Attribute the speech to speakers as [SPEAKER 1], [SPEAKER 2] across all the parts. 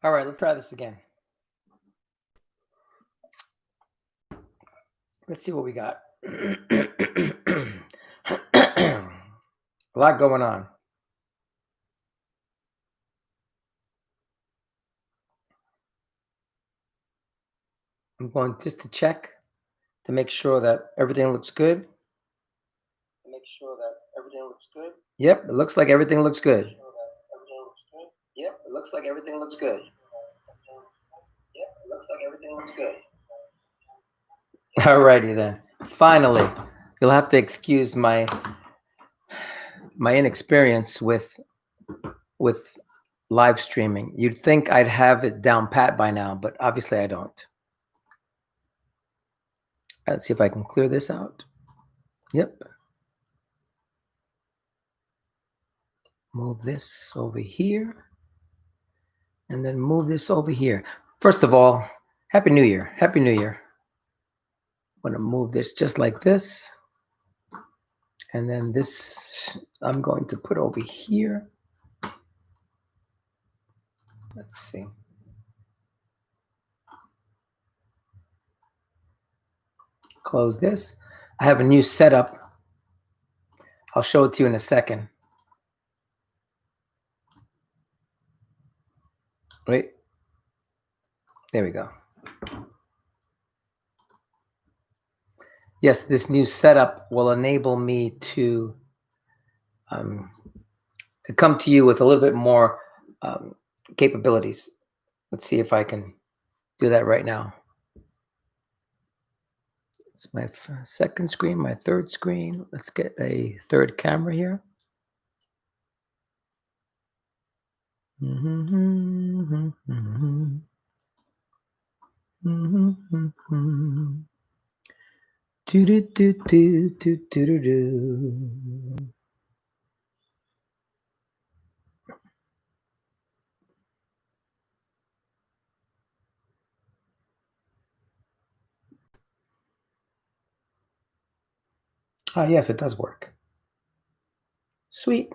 [SPEAKER 1] All right, let's try this again. Let's see what we got. A lot going on. I'm going just to check to make sure that everything looks good. Yep, it looks like everything looks good. Yep, it looks like everything looks good. All righty then. Finally, you'll have to excuse my inexperience with live streaming. You'd think I'd have it down pat by now, but obviously I don't. Let's see if I can clear this out. Yep. Move this over here. And then move this over here. First of all, Happy New Year. Happy New Year. I'm going to move this just like this. And then this I'm going to put over here. Let's see. Close this. I have a new setup. I'll show it to you in a second. Wait. There we go. Yes, this new setup will enable me to come to you with a little bit more capabilities. Let's see if I can do that right now. It's my second screen, my third screen. Let's get a third camera here. Ah, yes, it does work. Sweet.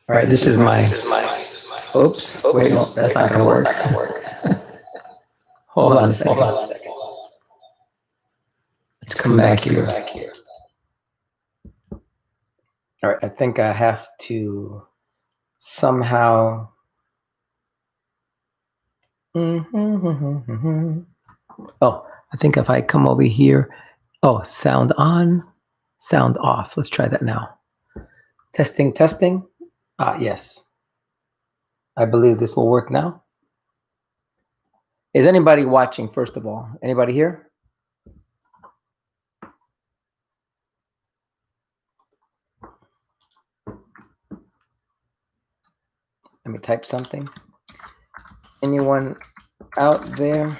[SPEAKER 1] All right, this is my. Oops. Wait, no, that's not gonna work. Hold on a second. Let's come back here. All right, I think I have to somehow. Oh, I think if I come over here. Oh, sound on, sound off. Let's try that now. Testing, testing. Ah, yes. I believe this will work now. Is anybody watching, first of all? Anybody here? Let me type something. Anyone out there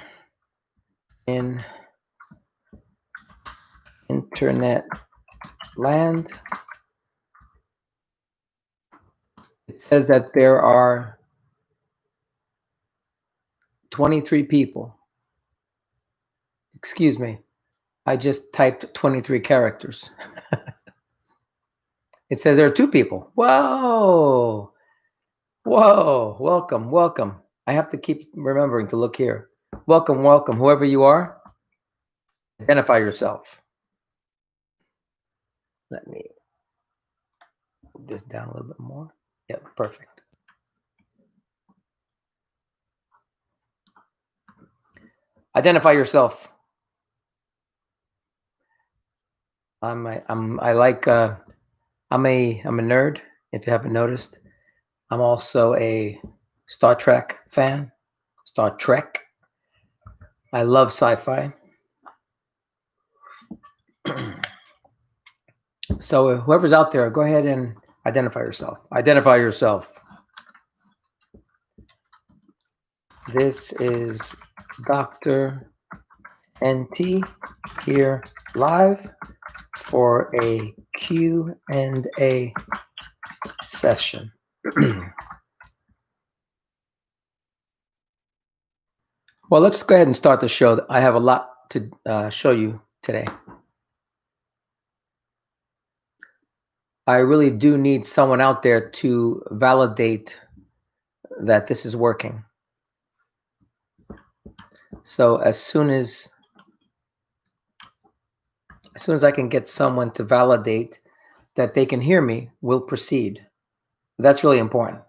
[SPEAKER 1] in internet land? It says that there are 23 people. Excuse me. I just typed 23 characters. It says there are 2 people. Whoa. Whoa. Welcome. Welcome. I have to keep remembering to look here. Welcome. Welcome. Whoever you are, identify yourself. Let me move this down a little bit more. Yep, perfect. Identify yourself. I'm a nerd, if you haven't noticed. I'm also a Star Trek fan. Star Trek. I love sci-fi. So whoever's out there, go ahead and identify yourself. Identify yourself. This is Dr. NT here live for a Q&A session. Well, let's go ahead and start the show. I have a lot to show you today. I really do need someone out there to validate that this is working. So as soon as I can get someone to validate that they can hear me, we'll proceed. That's really important.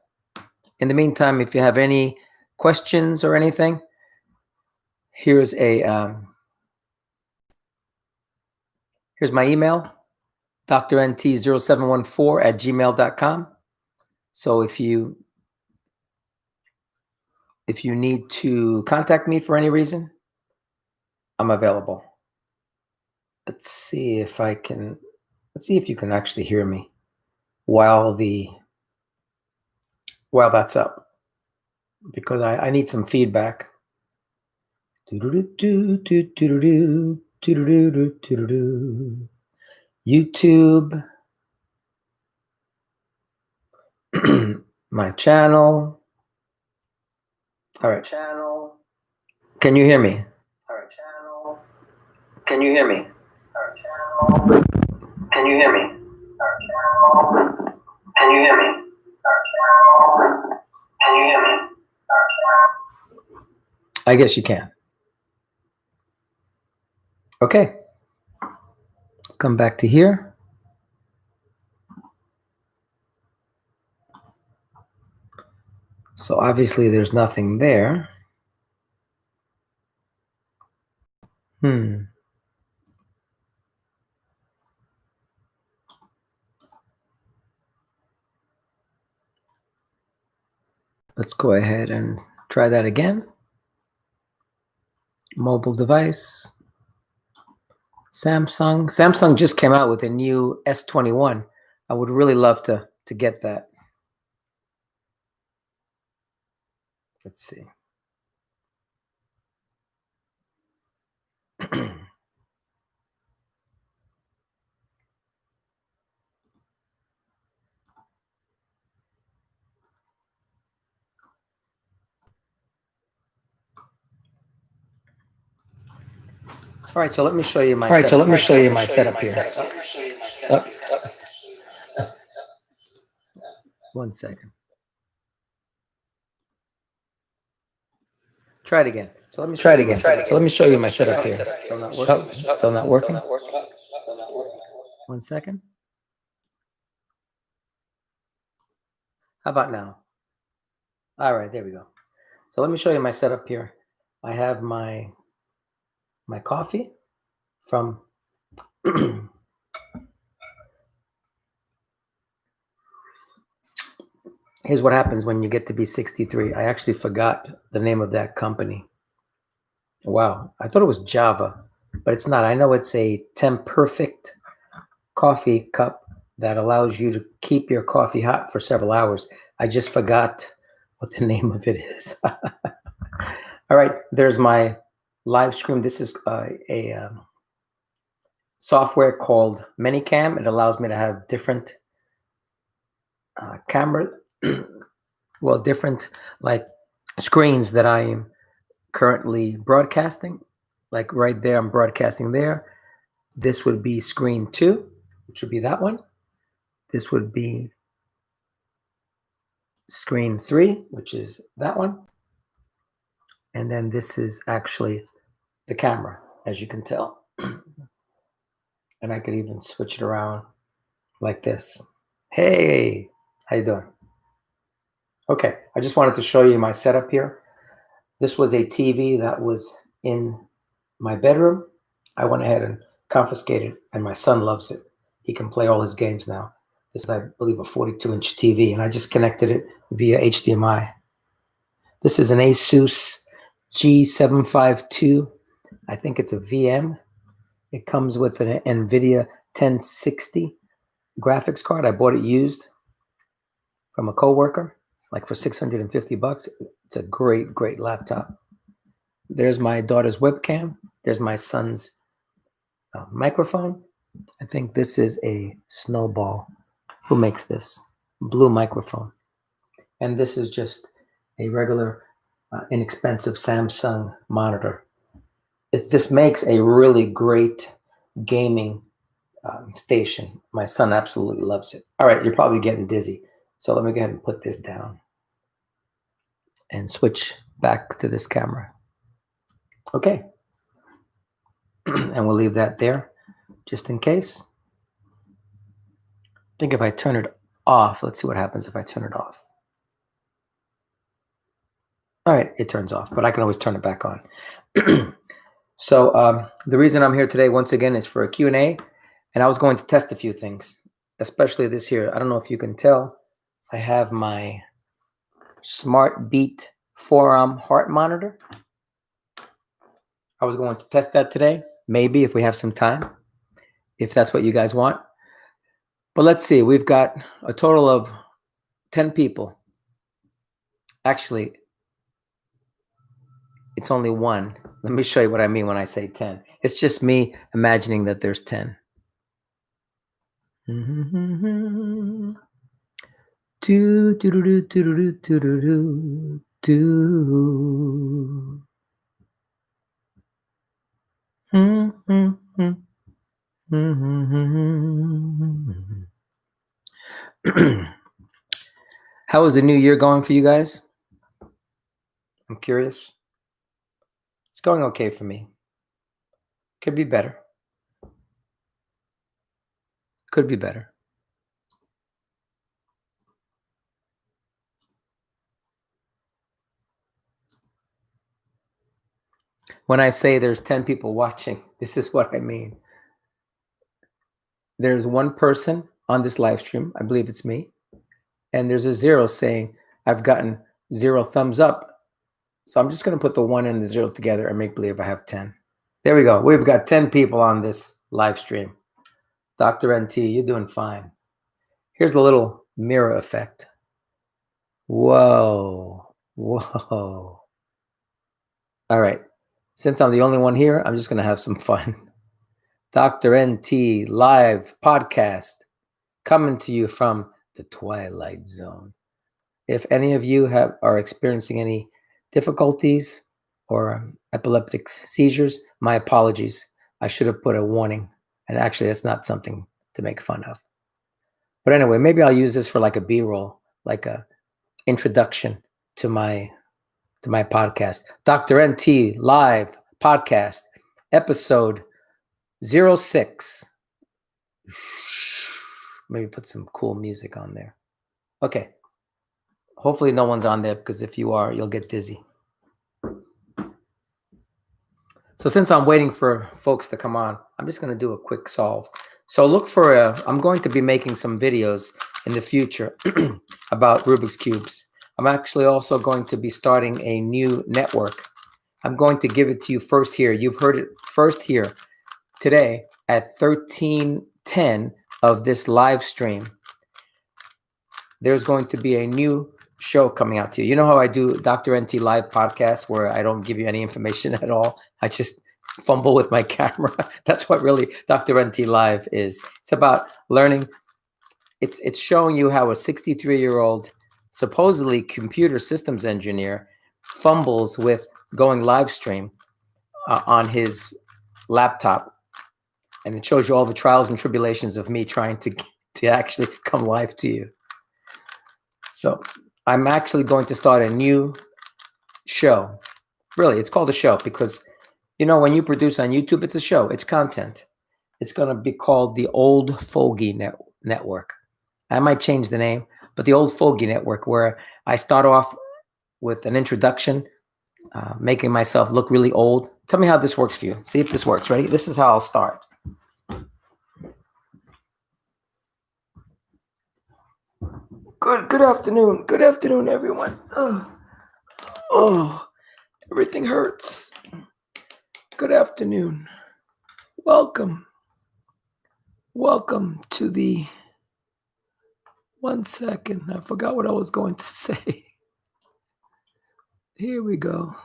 [SPEAKER 1] In the meantime, if you have any questions or anything, here's my email, drnt0714@gmail.com. So if you need to contact me for any reason, I'm available. Let's see if you can actually hear me while that's up, because I need some feedback. YouTube, my channel. All right, channel. Can you hear me? All right, channel. Can you hear me? All right, channel. Can you hear me? All right, channel. Can you hear me? All right, channel. Can you hear me? All right, channel. I guess you can. Okay. Let's come back to here. So obviously there's nothing there. Let's go ahead and try that again. Mobile device. Samsung. Samsung just came out with a new S21. I would really love to get that. Let's see. All right, so let me show you my setup here. Up. 1 second. Try it again. So let me show you my setup here. Still not working. Still not working. 1 second. How about now? All right, there we go. So let me show you my setup here. I have my coffee from Here's what happens when you get to be 63. I actually forgot the name of that company. Wow, I thought it was Java, but it's not. I know it's a Temperfect coffee cup that allows you to keep your coffee hot for several hours. I just forgot what the name of it is. All right, there's my live stream. This is a software called Minicam. It allows me to have different camera, well, different like screens that I am currently broadcasting. Like right there, I'm broadcasting there. This would be screen 2, which would be that one. This would be screen 3, which is that one. And then this is actually the camera, as you can tell. And I could even switch it around like this. Hey, how you doing? Okay, I just wanted to show you my setup here. This was a TV that was in my bedroom. I went ahead and confiscated it, and my son loves it. He can play all his games now. This is, I believe, a 42-inch TV, and I just connected it via HDMI. This is an Asus G752. I think it's a VM. It comes with an NVIDIA 1060 graphics card. I bought it used from a coworker, like for $650. It's a great, great laptop. There's my daughter's webcam. There's my son's microphone. I think this is a Snowball. Who makes this? Blue microphone. And this is just a regular, inexpensive Samsung monitor. This makes a really great gaming station. My son absolutely loves it. All right, you're probably getting dizzy. So let me go ahead and put this down and switch back to this camera. Okay. And we'll leave that there just in case. I think if I turn it off, let's see what happens if I turn it off. All right, it turns off, but I can always turn it back on. So the reason I'm here today, once again, is for a Q&A, and I was going to test a few things, especially this here. I don't know if you can tell, I have my Smart Beat forearm heart monitor. I was going to test that today, maybe if we have some time, if that's what you guys want. But let's see, we've got a total of 10 people. Actually, it's only one. Let me show you what I mean when I say 10. It's just me imagining that there's 10. How is the new year going for you guys? I'm curious. It's going okay for me. Could be better. Could be better. When I say there's 10 people watching, this is what I mean. There's one person on this live stream, I believe it's me, and there's a 0 saying I've gotten 0 thumbs up. So I'm just going to put the 1 and the 0 together and make believe I have 10. There we go. We've got 10 people on this live stream. Dr. NT, you're doing fine. Here's a little mirror effect. Whoa. Whoa. All right. Since I'm the only one here, I'm just going to have some fun. Dr. NT live podcast coming to you from the Twilight Zone. If any of you are experiencing any difficulties or epileptic seizures, my apologies. I should have put a warning. And actually, that's not something to make fun of. But anyway, maybe I'll use this for like a B-roll, like a introduction to my podcast. Dr. NT live podcast, episode 06. Maybe put some cool music on there. Okay. Hopefully no one's on there, because if you are, you'll get dizzy. So since I'm waiting for folks to come on, I'm just going to do a quick solve. So look for I'm going to be making some videos in the future about Rubik's Cubes. I'm actually also going to be starting a new network. I'm going to give it to you first here. You've heard it first here today at 13:10 of this live stream. There's going to be a new show coming out to you. You know how I do Dr. NT live podcast where I don't give you any information at all? I just fumble with my camera. That's what really Dr. NT live is. It's about learning. It's showing you how a 63-year-old supposedly computer systems engineer fumbles with going live stream on his laptop. And it shows you all the trials and tribulations of me trying to actually come live to you. So I'm actually going to start a new show. Really, it's called a show because, you know, when you produce on YouTube, it's a show. It's content. It's going to be called the Old Fogie Network. I might change the name, but the Old Fogie Network, where I start off with an introduction, making myself look really old. Tell me how this works for you. See if this works. Ready? This is how I'll start. Good afternoon. Good afternoon, everyone. Oh, everything hurts. Good afternoon. Welcome to the, 1 second, I forgot what I was going to say. Here we go.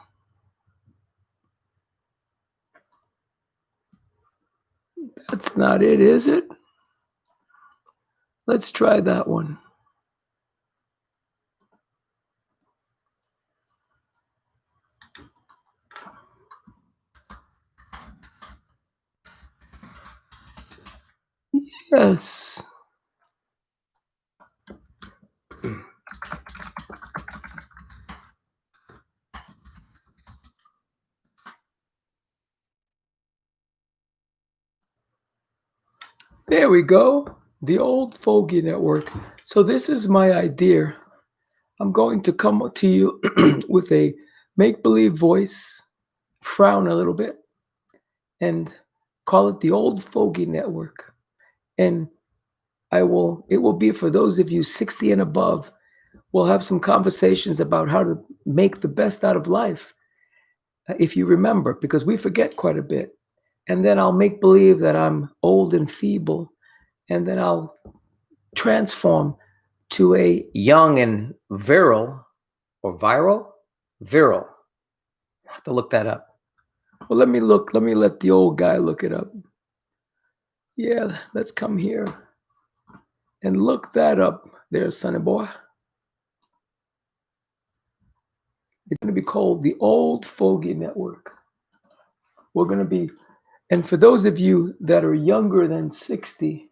[SPEAKER 1] That's not it, is it? Let's try that one. Yes. There we go. The Old Fogie Network. So this is my idea. I'm going to come to you with a make-believe voice, frown a little bit, and call it the Old Fogie Network. And it will be for those of you 60 and above. We'll have some conversations about how to make the best out of life, if you remember, because we forget quite a bit. And then I'll make believe that I'm old and feeble, and then I'll transform to a young and virile, or viral? Virile. I have to look that up. Well, let me let the old guy look it up. Yeah, let's come here and look that up there, sonny boy. It's going to be called the Old Fogie Network. We're going to be, and for those of you that are younger than 60,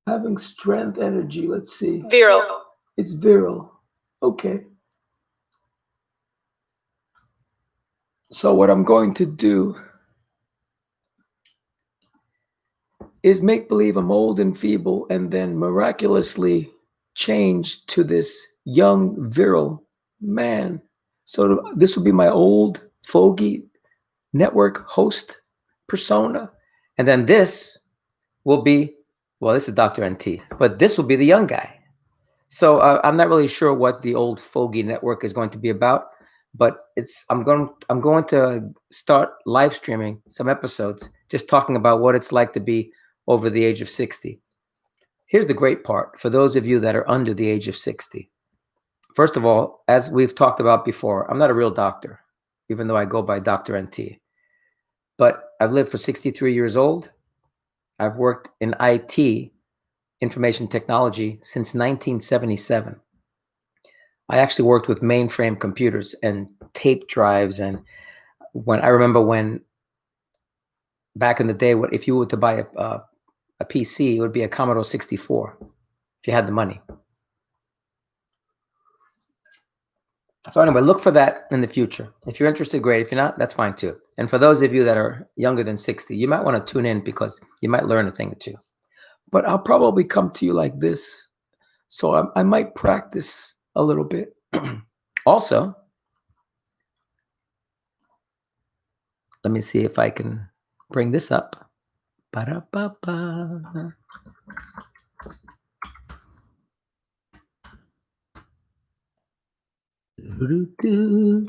[SPEAKER 1] having strength, energy, let's see.
[SPEAKER 2] Virile.
[SPEAKER 1] It's virile. Okay. So what I'm going to do is make believe I'm old and feeble and then miraculously change to this young, virile man. So this will be my Old Fogie Network host persona. And then this will be, well, this is Dr. NT, but this will be the young guy. So I'm not really sure what the Old Fogie Network is going to be about, but I'm going to start live streaming some episodes, just talking about what it's like to be over the age of 60. Here's the great part for those of you that are under the age of 60. First of all, as we've talked about before, I'm not a real doctor, even though I go by Dr. NT. But I've lived for 63 years old. I've worked in IT, information technology, since 1977. I actually worked with mainframe computers and tape drives. And I remember when back in the day, if you were to buy a PC, it would be a Commodore 64 if you had the money. So anyway, look for that in the future. If you're interested, great. If you're not, that's fine too. And for those of you that are younger than 60, you might want to tune in because you might learn a thing or two. But I'll probably come to you like this. So I might practice a little bit. Also, let me see if I can bring this up. Ba-da-ba-ba. Do-do-do.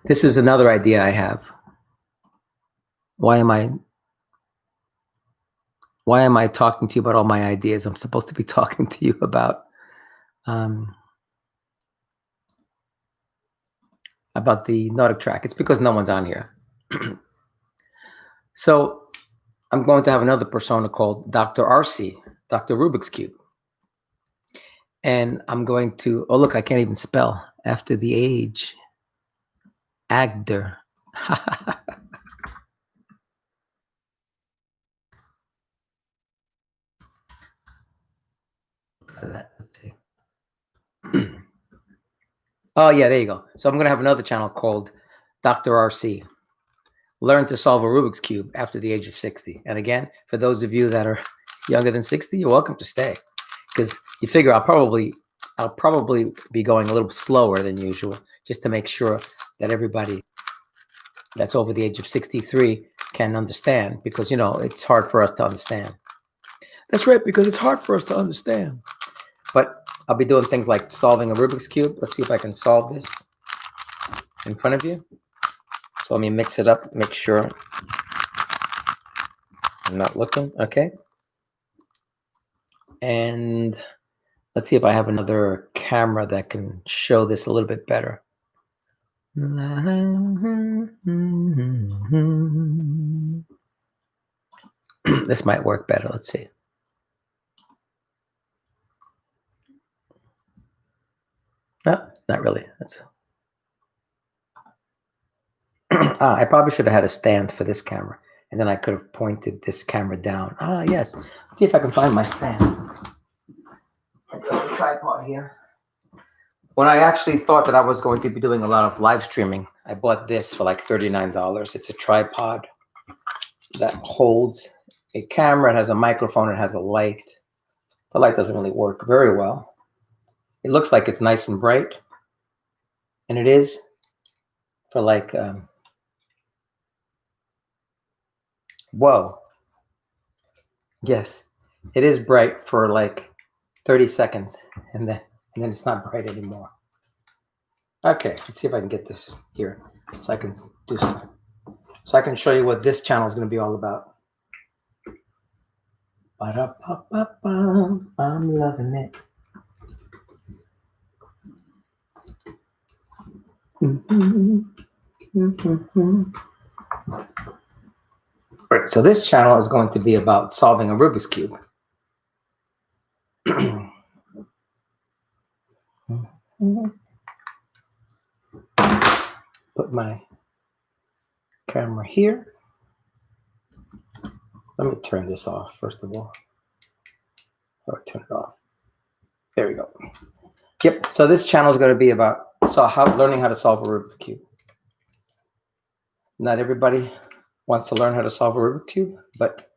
[SPEAKER 1] This is another idea I have. Why am I talking to you about all my ideas? I'm supposed to be talking to you about the NordicTrack. It's because no one's on here. So I'm going to have another persona called Dr. RC, Dr. Rubik's Cube. And I'm going to, oh, look, I can't even spell after the age. Agder. Let's see. Oh, yeah, there you go. So I'm going to have another channel called Dr. RC. Learn to solve a Rubik's Cube after the age of 60. And again, for those of you that are younger than 60, you're welcome to stay. Because you figure I'll probably be going a little slower than usual, just to make sure that everybody that's over the age of 63 can understand, because, you know, it's hard for us to understand. That's right, because it's hard for us to understand. But I'll be doing things like solving a Rubik's Cube. Let's see if I can solve this in front of you. So let me mix it up, make sure I'm not looking, okay? And Let's see if I have another camera that can show this a little bit better. This might work better. Let's see. No, not really. That's I probably should have had a stand for this camera, and then I could have pointed this camera down. Yes. Let's see if I can find my stand. I've got a tripod here. When I actually thought that I was going to be doing a lot of live streaming, I bought this for like $39. It's a tripod that holds a camera. It has a microphone. It has a light. The light doesn't really work very well. It looks like it's nice and bright, and it is for like, whoa. Yes, it is bright for like 30 seconds, and then it's not bright anymore. Okay, let's see if I can get this here so I can do so I can show you what this channel is going to be all about. I'm loving it. Right, so this channel is going to be about solving a Rubik's Cube. Put my camera here. Let me turn this off first of all. Or turn it off. There we go. Yep. So this channel is going to be about learning how to solve a Rubik's Cube. Not everybody wants to learn how to solve a Rubik's Cube, but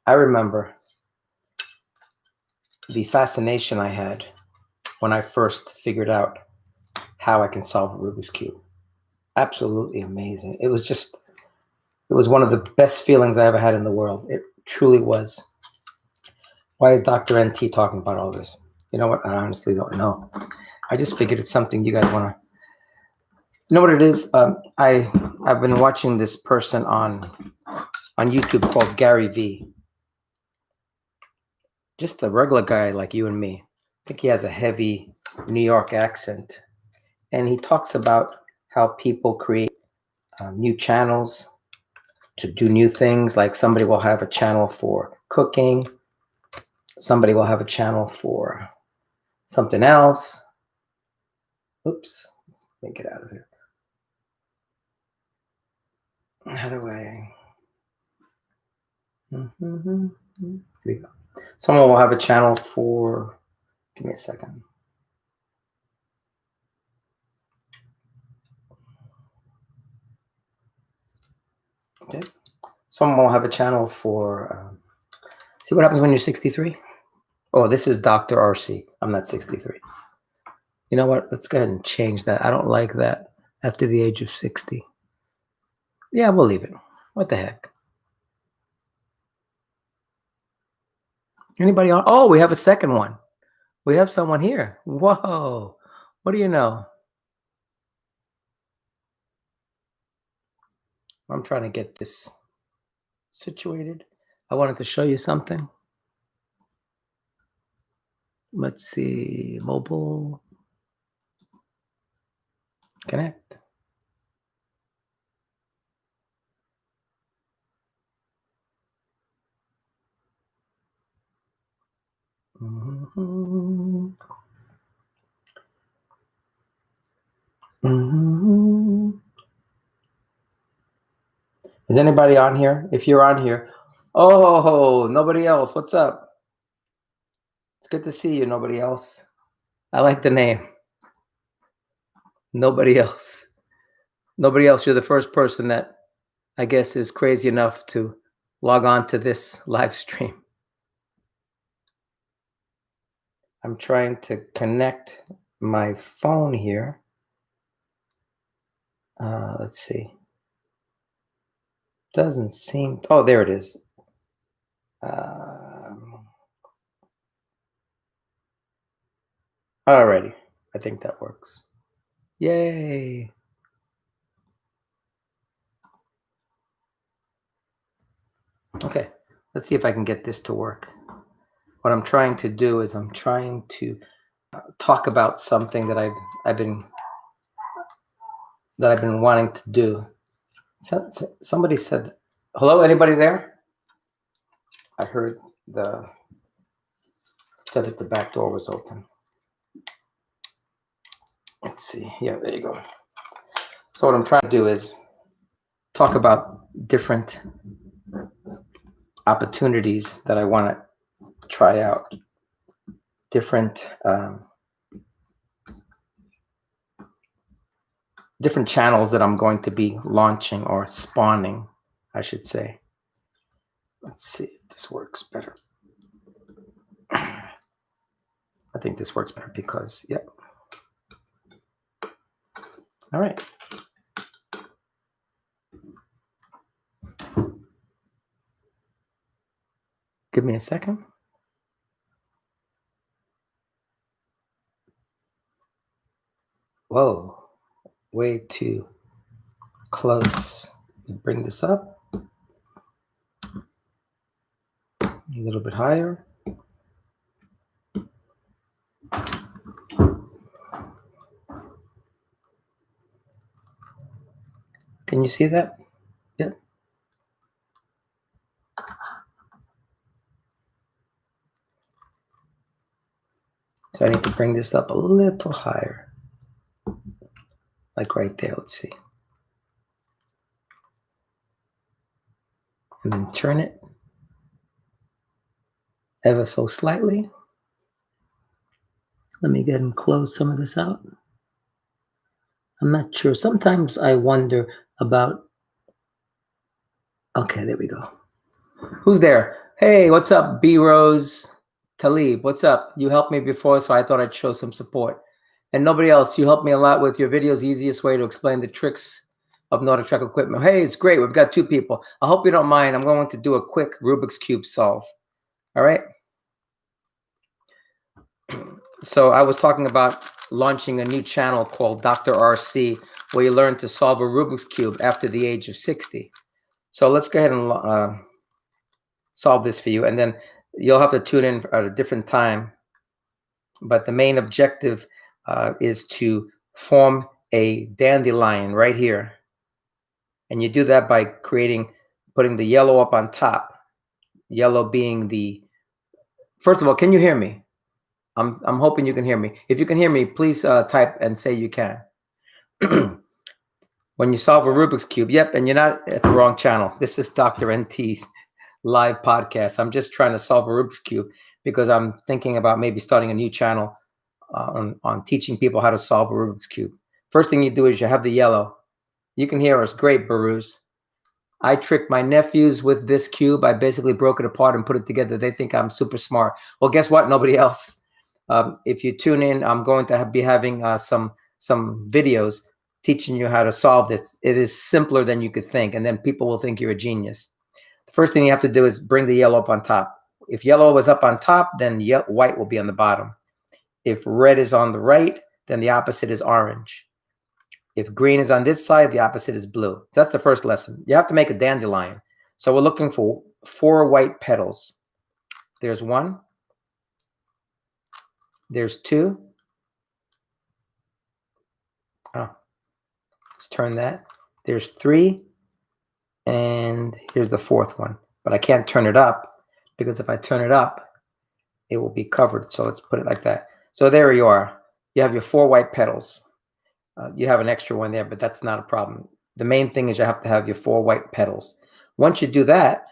[SPEAKER 1] I remember the fascination I had when I first figured out how I can solve a Rubik's Cube. Absolutely amazing. It was one of the best feelings I ever had in the world. It truly was. Why is Dr. NT talking about all this? You know what? I honestly don't know. I just figured it's something you guys want to. You know what it is? I've been watching this person on YouTube called Gary V. Just a regular guy like you and me. I think he has a heavy New York accent, and he talks about how people create new channels to do new things. Like somebody will have a channel for cooking. Somebody will have a channel for something else. Oops, let me get out of here. How do I? Here we go. Someone will have a channel for, give me a second. Okay. Someone will have a channel for, see what happens when you're 63? Oh, this is Dr. RC. I'm not 63. You know what? Let's go ahead and change that. I don't like that after the age of 60. Yeah, we'll leave it. What the heck? Anybody on? Oh, we have a second one. We have someone here. Whoa. What do you know? I'm trying to get this situated. I wanted to show you something. Let's see. Mobile. Connect. Is anybody on here? If you're on here, oh, nobody else. What's up? It's good to see you. Nobody else. I like the name. Nobody else. Nobody else. You're the first person that I guess is crazy enough to log on to this live stream. I'm trying to connect my phone here. Let's see. Doesn't seem. Oh, there it is. Alrighty. I think that works. Yay. Okay. Let's see if I can get this to work. What I'm trying to do is I'm trying to talk about something that I've been wanting to do. Somebody said, "Hello, anybody there?" I heard said that the back door was open. Let's see. Yeah, there you go. So what I'm trying to do is talk about different opportunities that I want to try out, different channels that I'm going to be launching or spawning, I should say. Let's see if this works better. I think this works better because, yeah. All right. Give me a second. Whoa, way too close. Bring this up a little bit higher. Can you see that? Yep. So I need to bring this up a little higher, like right there. Let's see. And then turn it ever so slightly. Let me get and close some of this out. I'm not sure. Sometimes I wonder about. Okay, there we go. Who's there? Hey, what's up, B Rose Talib? What's up? You helped me before, so I thought I'd show some support. And nobody else. You helped me a lot with your videos. Easiest way to explain the tricks of NordicTrack equipment. Hey, it's great. We've got 2 people. I hope you don't mind. I'm going to do a quick Rubik's Cube solve. All right. So I was talking about launching a new channel called Dr. RC, where you learn to solve a Rubik's Cube after the age of 60. So let's go ahead and solve this for you. And then you'll have to tune in at a different time. But the main objective is to form a dandelion right here. And you do that by putting the yellow up on top. Yellow being first of all, can you hear me? I'm hoping you can hear me. If you can hear me, please type and say you can. When you solve a Rubik's Cube, yep, and you're not at the wrong channel. This is Dr. NT's live podcast. I'm just trying to solve a Rubik's Cube because I'm thinking about maybe starting a new channel on teaching people how to solve a Rubik's Cube. First thing you do is you have the yellow. You can hear us. Great, Baruz. I tricked my nephews with this cube. I basically broke it apart and put it together. They think I'm super smart. Well, guess what? Nobody else. If you tune in, I'm going to be having some videos teaching you how to solve this. It is simpler than you could think, and then people will think you're a genius. The first thing you have to do is bring the yellow up on top. If yellow was up on top, then white will be on the bottom. If red is on the right, then the opposite is orange. If green is on this side, the opposite is blue. So that's the first lesson. You have to make a dandelion. So we're looking for 4 white petals. There's 1. There's 2. Oh, let's turn that. There's 3. And here's the 4th one. But I can't turn it up because if I turn it up, it will be covered. So let's put it like that. So there you are. You have your 4 white petals. You have an extra one there, but that's not a problem. The main thing is you have to have your 4 white petals. Once you do that,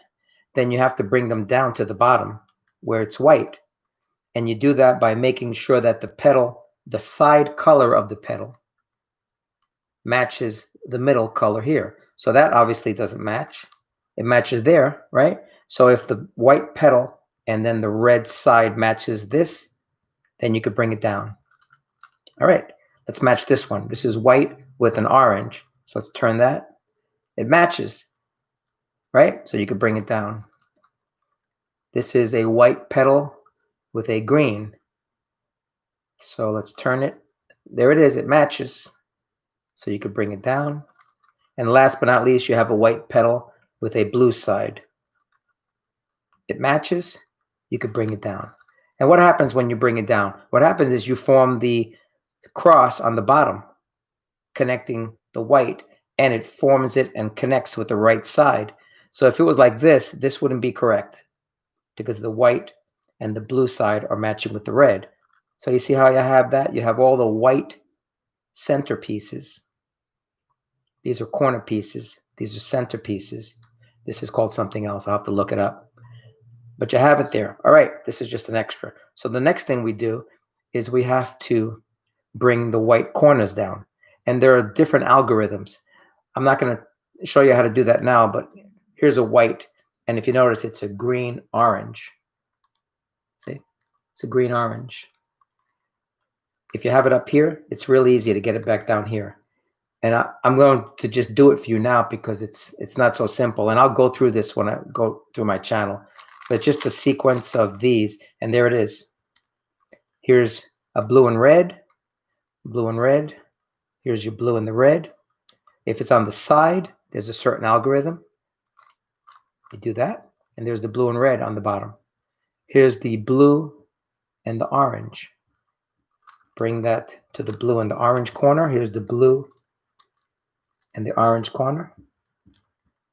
[SPEAKER 1] then you have to bring them down to the bottom where it's white. And you do that by making sure that the petal, the side color of the petal, matches the middle color here. So that obviously doesn't match. It matches there, right? So if the white petal and then the red side matches this, then you could bring it down. All right. Let's match this one. This is white with an orange. So let's turn that. It matches, right? So you could bring it down. This is a white petal with a green. So let's turn it. There it is. It matches. So you could bring it down. And last but not least, you have a white petal with a blue side. It matches. You could bring it down. And what happens when you bring it down? What happens is you form the cross on the bottom, connecting the white, and it forms it and connects with the right side. So if it was like this wouldn't be correct because the white and the blue side are matching with the red. So you see how you have that? You have all the white center pieces. These are corner pieces. These are center pieces. This is called something else. I'll have to look it up. But you have it there. All right, this is just an extra. So the next thing we do is we have to bring the white corners down. And there are different algorithms. I'm not going to show you how to do that now, but here's a white. And if you notice, it's a green orange. See, it's a green orange. If you have it up here, it's really easy to get it back down here. And I'm going to just do it for you now because it's not so simple. And I'll go through this when I go through my channel. But just a sequence of these, and there it is. Here's a blue and red, blue and red. Here's your blue and the red. If it's on the side, there's a certain algorithm. You do that, and there's the blue and red on the bottom. Here's the blue and the orange. Bring that to the blue and the orange corner. Here's the blue and the orange corner.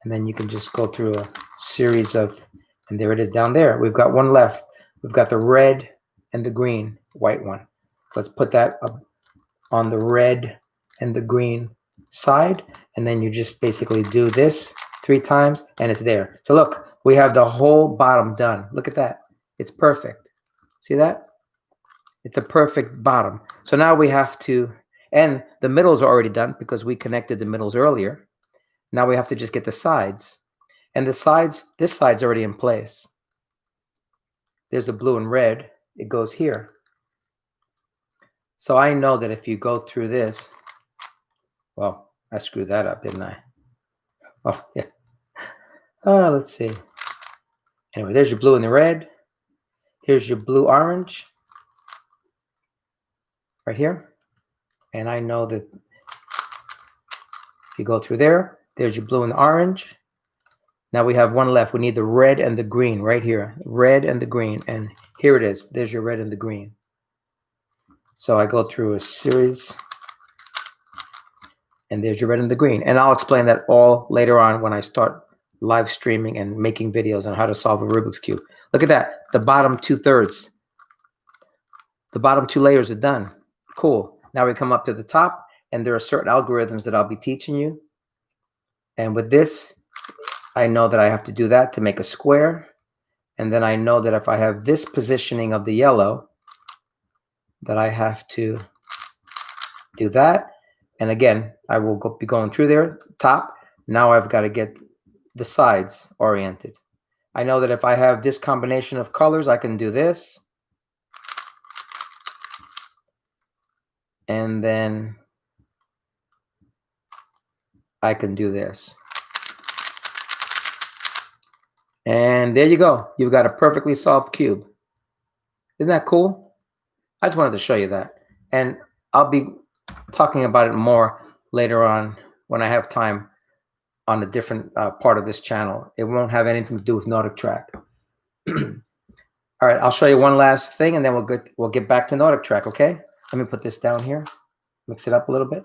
[SPEAKER 1] And then you can just go through a series of, and there it is down there. We've got one left. We've got the red and the green, white one. Let's put that up on the red and the green side. And then you just basically do this 3 times and it's there. So look, we have the whole bottom done. Look at that. It's perfect. See that? It's a perfect bottom. So now we have to, and the middles are already done because we connected the middles earlier. Now we have to just get the sides. And the sides, this side's already in place. There's the blue and red. It goes here. So I know that if you go through this, well, I screwed that up, didn't I? Oh, yeah. Oh, let's see. Anyway, there's your blue and the red. Here's your blue orange. Right here. And I know that if you go through there, there's your blue and the orange. Now we have one left. We need the red and the green right here. Red and the green. And here it is. There's your red and the green. So I go through a series. And there's your red and the green. And I'll explain that all later on when I start live streaming and making videos on how to solve a Rubik's Cube. Look at that. The bottom 2/3. The bottom 2 layers are done. Cool. Now we come up to the top. And there are certain algorithms that I'll be teaching you. And with this, I know that I have to do that to make a square. And then I know that if I have this positioning of the yellow, that I have to do that. And again, I will be going through there, top. Now I've got to get the sides oriented. I know that if I have this combination of colors, I can do this. And then I can do this. And there you go. You've got a perfectly solved cube. Isn't that cool? I just wanted to show you that. And I'll be talking about it more later on when I have time on a different part of this channel. It won't have anything to do with NordicTrack. All right, I'll show you one last thing, and then we'll get back to NordicTrack, okay? Let me put this down here. Mix it up a little bit.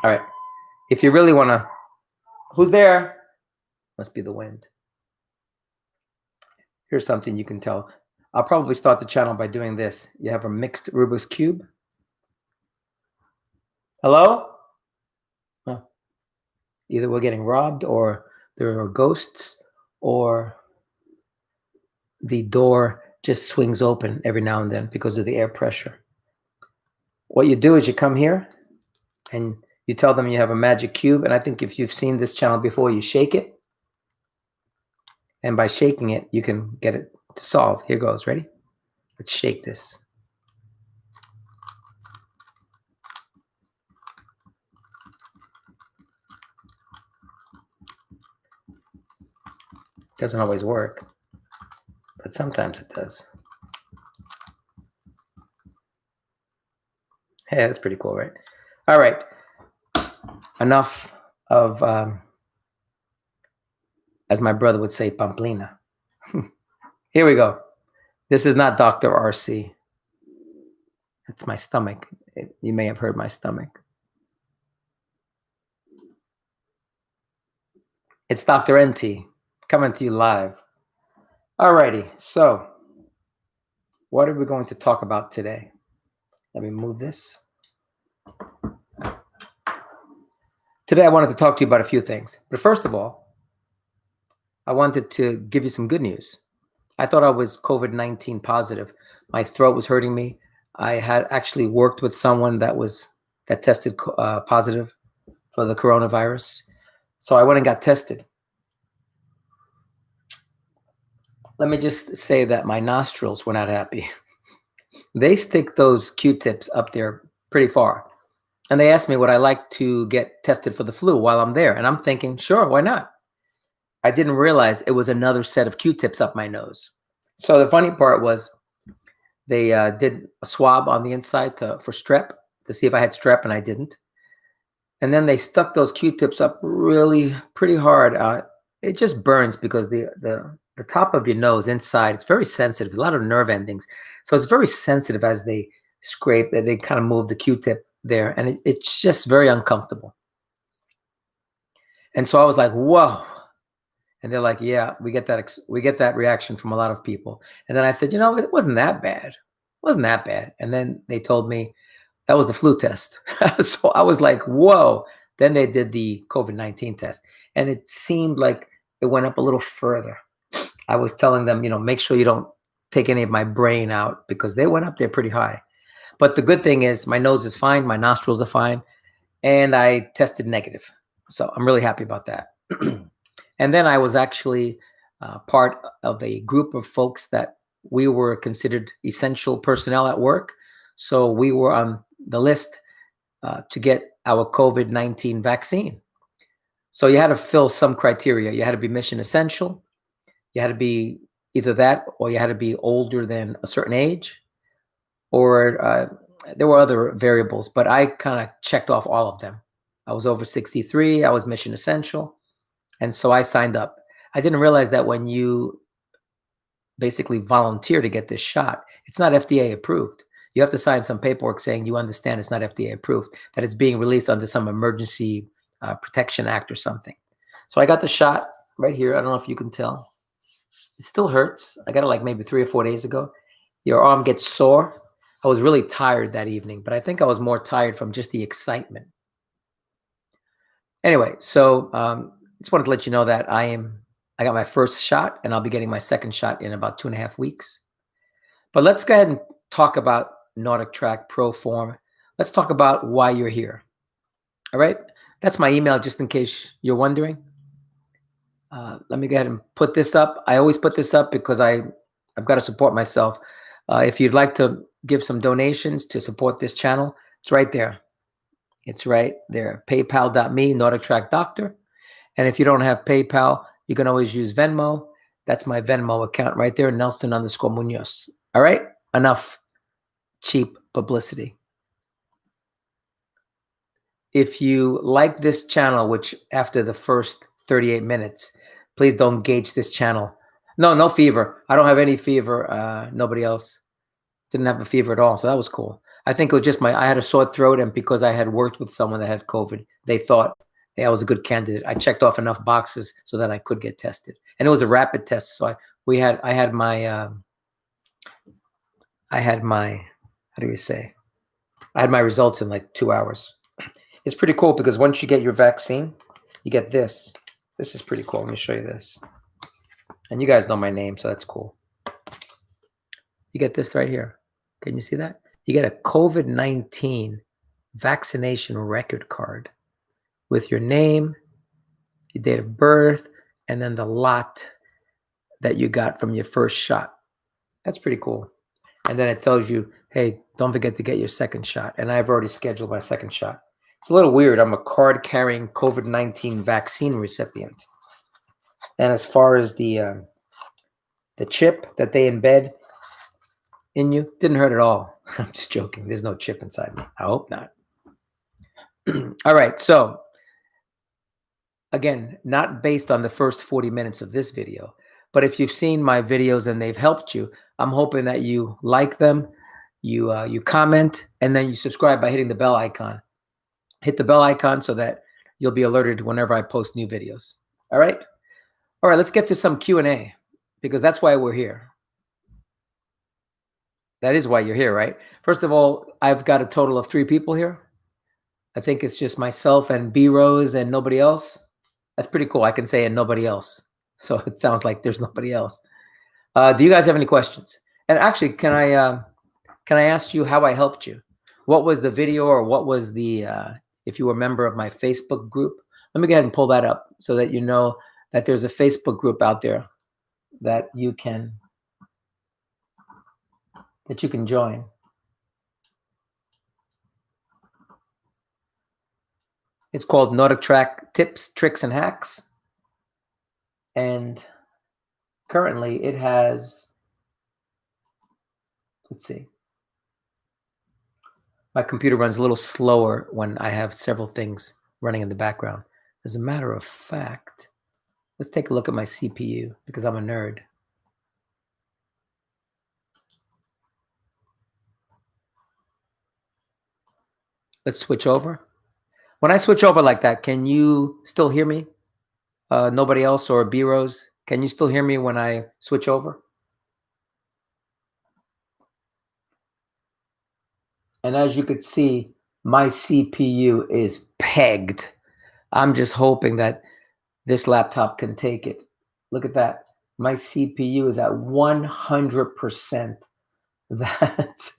[SPEAKER 1] All right. If you really want to, who's there? Must be the wind. Here's something you can tell. I'll probably start the channel by doing this. You have a mixed Rubik's Cube. Hello? Huh. Either we're getting robbed, or there are ghosts, or the door just swings open every now and then because of the air pressure. What you do is you come here and you tell them you have a magic cube. And I think if you've seen this channel before, you shake it. And by shaking it, you can get it to solve. Here goes. Ready? Let's shake this. Doesn't always work, but sometimes it does. Hey, that's pretty cool, right? All right. Enough of as my brother would say, pamplina. Here we go. This is not Dr. RC. It's my stomach. You may have heard my stomach. It's Dr. NT coming to you live. Alrighty, so what are we going to talk about today? Let me move this. Today I wanted to talk to you about a few things. But first of all, I wanted to give you some good news. I thought I was COVID-19 positive. My throat was hurting me. I had actually worked with someone that tested positive for the coronavirus. So I went and got tested. Let me just say that my nostrils were not happy. They stick those Q-tips up there pretty far. And they asked me would I like to get tested for the flu while I'm there. And I'm thinking, sure, why not? I didn't realize it was another set of Q-tips up my nose. So the funny part was they did a swab on the inside for strep to see if I had strep, and I didn't. And then they stuck those Q-tips up pretty hard. It just burns because the top of your nose inside, it's very sensitive, a lot of nerve endings. So it's very sensitive as they scrape, they kind of move the Q-tip there, and it's just very uncomfortable. And so I was like, whoa. And they're like, yeah, we get that reaction from a lot of people. And then I said, it wasn't that bad. It wasn't that bad. And then they told me that was the flu test. So I was like, whoa. Then they did the COVID-19 test. And it seemed like it went up a little further. I was telling them, make sure you don't take any of my brain out because they went up there pretty high. But the good thing is my nose is fine. My nostrils are fine. And I tested negative. So I'm really happy about that. And then I was actually part of a group of folks that we were considered essential personnel at work. So we were on the list to get our COVID-19 vaccine. So you had to fill some criteria. You had to be mission essential. You had to be either that or you had to be older than a certain age, or there were other variables, but I kind of checked off all of them. I was over 63. I was mission essential. And so I signed up. I didn't realize that when you basically volunteer to get this shot, it's not FDA approved. You have to sign some paperwork saying you understand it's not FDA approved, that it's being released under some emergency protection act or something. So I got the shot right here. I don't know if you can tell. It still hurts. I got it like maybe 3 or 4 days ago. Your arm gets sore. I was really tired that evening, but I think I was more tired from just the excitement. Anyway, so just wanted to let you know that I got my first shot, and I'll be getting my second shot in about 2.5 weeks. But let's go ahead and talk about NordicTrack, ProForm. Let's talk about why you're here. All right, that's my email, just in case you're wondering. Let me go ahead and put this up. I always put this up because I've got to support myself. If you'd like to give some donations to support this channel, it's right there. It's right there. PayPal.me, NordicTrack Doctor. And if you don't have PayPal, you can always use Venmo. That's my Venmo account right there, Nelson_Munoz. All right, enough cheap publicity. If you like this channel, which after the first 38 minutes, please don't gauge this channel. No fever. I don't have any fever. Nobody else didn't have a fever at all. So that was cool. I think it was just I had a sore throat, and because I had worked with someone that had COVID, they thought, hey, I was a good candidate. I checked off enough boxes so that I could get tested. And it was a rapid test. So I had my, how do you say? I had my results in like 2 hours. It's pretty cool because once you get your vaccine, you get this. This is pretty cool. Let me show you this. And you guys know my name, so that's cool. You get this right here. Can you see that? You get a COVID-19 vaccination record card with your name, your date of birth, and then the lot that you got from your first shot. That's pretty cool. And then it tells you, hey, don't forget to get your second shot. And I've already scheduled my second shot. It's a little weird. I'm a card-carrying COVID-19 vaccine recipient. And as far as the chip that they embed in you, didn't hurt at all. I'm just joking. There's no chip inside me. I hope not. All right. So again, not based on the first 40 minutes of this video, but if you've seen my videos and they've helped you, I'm hoping that you like them, you comment, and then you subscribe by hitting the bell icon. Hit the bell icon so that you'll be alerted whenever I post new videos. All right? All right, let's get to some Q&A because that's why we're here. That is why you're here, right? First of all, I've got a total of 3 people here. I think it's just myself and B Rose and nobody else. That's pretty cool. I can say and nobody else. So it sounds like there's nobody else. Do you guys have any questions? And actually, can I ask you how I helped you? What was the video or what was the, if you were a member of my Facebook group? Let me go ahead and pull that up so that you know that there's a Facebook group out there that you can join. It's called NordicTrack Tips, Tricks, and Hacks. And currently it has, let's see. My computer runs a little slower when I have several things running in the background. As a matter of fact, let's take a look at my CPU because I'm a nerd. Let's switch over. When I switch over like that, can you still hear me? Nobody else or B-Rose? Can you still hear me when I switch over? And as you could see, my CPU is pegged. I'm just hoping that this laptop can take it. Look at that. My CPU is at 100%. That's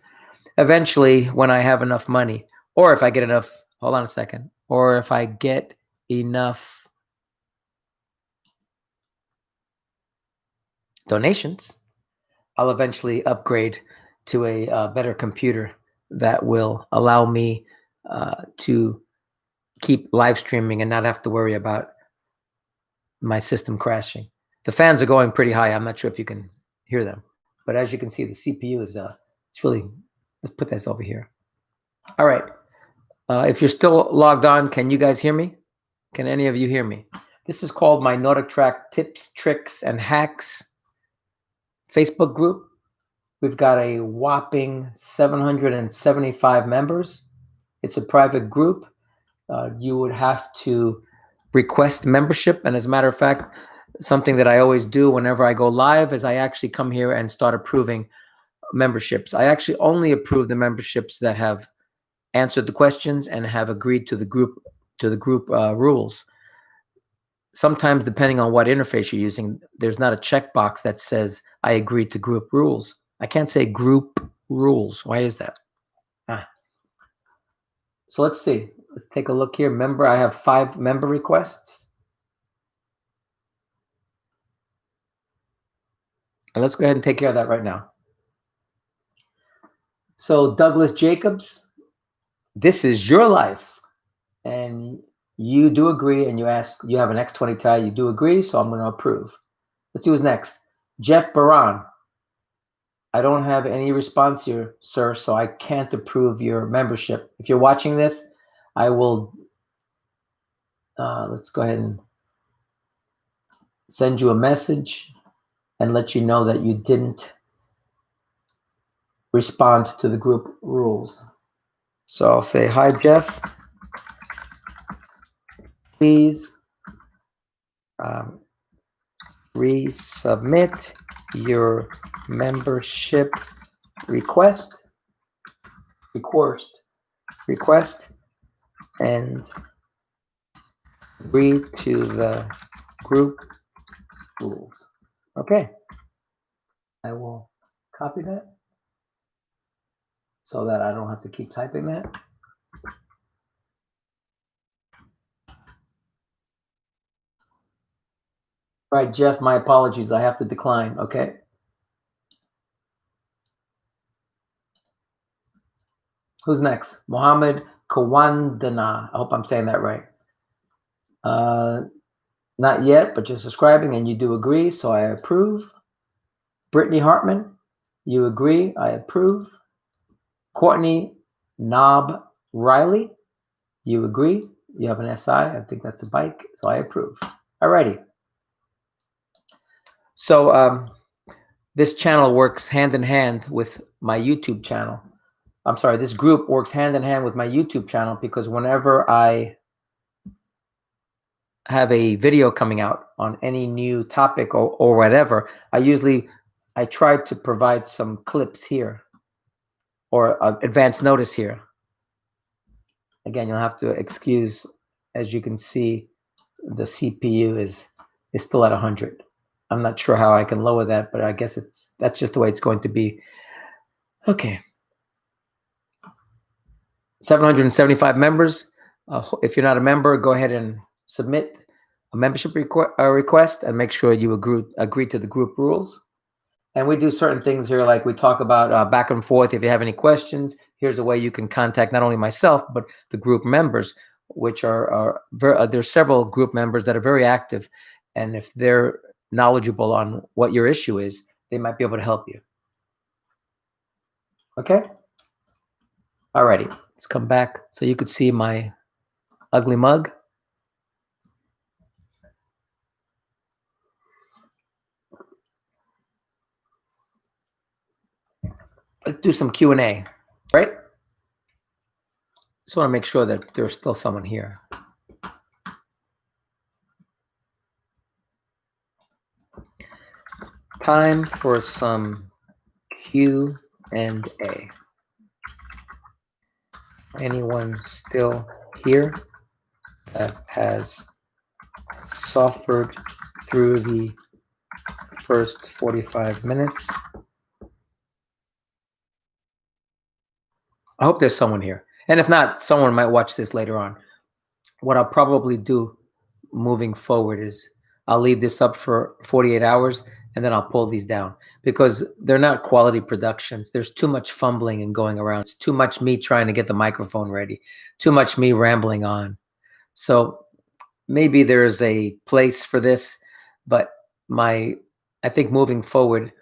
[SPEAKER 1] eventually when I have enough money, or if I get enough, hold on a second, or if I get enough donations, I'll eventually upgrade to a better computer that will allow me to keep live streaming and not have to worry about my system crashing. The fans are going pretty high. I'm not sure if you can hear them, but as you can see, the CPU is it's really, let's put this over here. All right. If you're still logged on, can you guys hear me? Can any of you hear me? This is called my NordicTrack Tips, Tricks, and Hacks Facebook group. We've got a whopping 775 members. It's a private group. You would have to request membership. And as a matter of fact, something that I always do whenever I go live is I actually come here and start approving memberships. I actually only approve the memberships that have answered the questions and have agreed to the group rules. Sometimes, depending on what interface you're using, there's not a checkbox that says I agree to group rules. I can't say group rules. Why is that? So let's see. Let's take a look here. Member, I have 5 member requests. And let's go ahead and take care of that right now. So Douglas Jacobs, this is your life. And you do agree, and you have an X20 tie, you do agree, so I'm going to approve. Let's see who's next. Jeff Baran. I don't have any response here, sir, so I can't approve your membership. If you're watching this, I will, let's go ahead and send you a message and let you know that you didn't respond to the group rules. So I'll say, hi, Jeff. Please resubmit your membership request and agree to the group rules. Okay. I will copy that so that I don't have to keep typing that. All right, Jeff, my apologies. I have to decline, okay? Who's next? Mohammed Kawandana. I hope I'm saying that right. Not yet, but you're subscribing and you do agree, so I approve. Brittany Hartman, you agree, I approve. Courtney Knob Riley, you agree, You have an SI. I think that's a bike. So I approve. Alrighty. So this channel works hand in hand with my YouTube channel. I'm sorry, this group works hand in hand with my YouTube channel because whenever I have a video coming out on any new topic or whatever, I try to provide some clips here or advance notice here. Again, you'll have to excuse, as you can see, the CPU is still at 100. I'm not sure how I can lower that, but I guess that's just the way it's going to be. Okay. 775 members. If you're not a member, go ahead and submit a membership request and make sure you agree to the group rules. And we do certain things here, like we talk about back and forth. If you have any questions, here's a way you can contact not only myself, but the group members, which there's several group members that are very active. And if they're knowledgeable on what your issue is, they might be able to help you. Okay? Alrighty, let's come back so you could see my ugly mug. Let's do some Q&A, right? Just want to make sure that there's still someone here. Time for some Q&A. Anyone still here that has suffered through the first 45 minutes? I hope there's someone here. And if not, someone might watch this later on. What I'll probably do moving forward is I'll leave this up for 48 hours and then I'll pull these down because they're not quality productions. There's too much fumbling and going around. It's too much me trying to get the microphone ready, too much me rambling on. So maybe there's a place for this, but I think moving forward,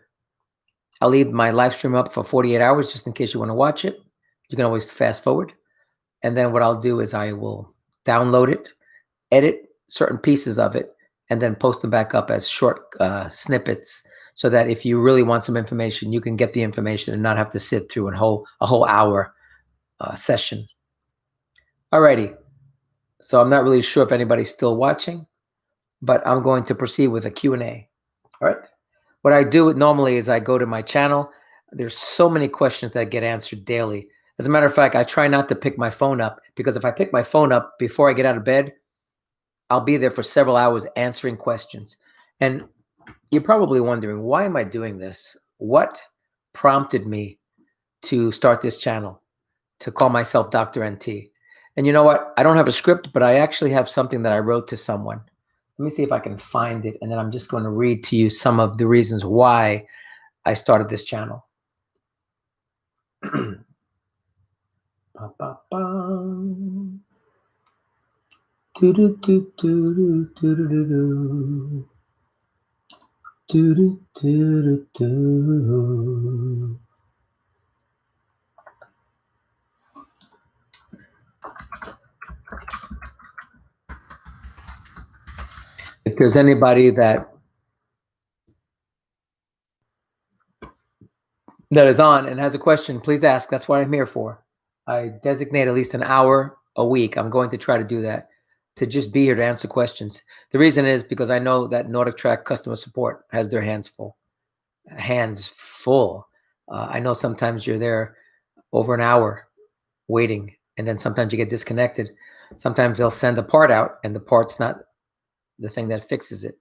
[SPEAKER 1] I'll leave my live stream up for 48 hours just in case you want to watch it. You can always fast forward. And then what I'll do is I will download it, edit certain pieces of it, and then post them back up as short snippets so that if you really want some information, you can get the information and not have to sit through a whole hour session. Alrighty. So I'm not really sure if anybody's still watching, but I'm going to proceed with a Q&A. All right. What I do normally is I go to my channel. There's so many questions that get answered daily. As a matter of fact, I try not to pick my phone up because if I pick my phone up before I get out of bed, I'll be there for several hours answering questions. And you're probably wondering, why am I doing this? What prompted me to start this channel, to call myself Dr. NT? And you know what? I don't have a script, but I actually have something that I wrote to someone. Let me see if I can find it. And then I'm just going to read to you some of the reasons why I started this channel. If there's anybody that is on and has a question, please ask. That's what I'm here for. I designate at least an hour a week. I'm going to try to do that, to just be here to answer questions. The reason is because I know that NordicTrack customer support has their hands full. I know sometimes you're there over an hour waiting, and then sometimes you get disconnected. Sometimes they'll send a part out, and the part's not the thing that fixes it.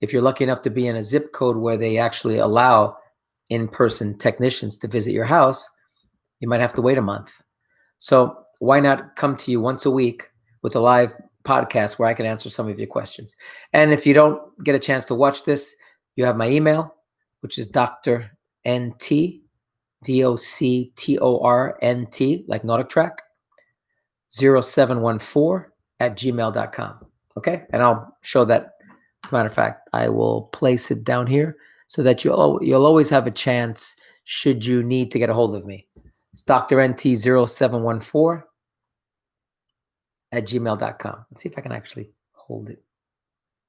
[SPEAKER 1] If you're lucky enough to be in a zip code where they actually allow in-person technicians to visit your house, you might have to wait a month. So why not come to you once a week with a live podcast where I can answer some of your questions? And if you don't get a chance to watch this, you have my email, which is Dr. NT, DOCTORNT, like NordicTrack, 0714@gmail.com. Okay, and I'll show that. As a matter of fact, I will place it down here so that you'll always have a chance should you need to get a hold of me. It's Dr. NT 0714 at gmail.com. Let's see if I can actually hold it.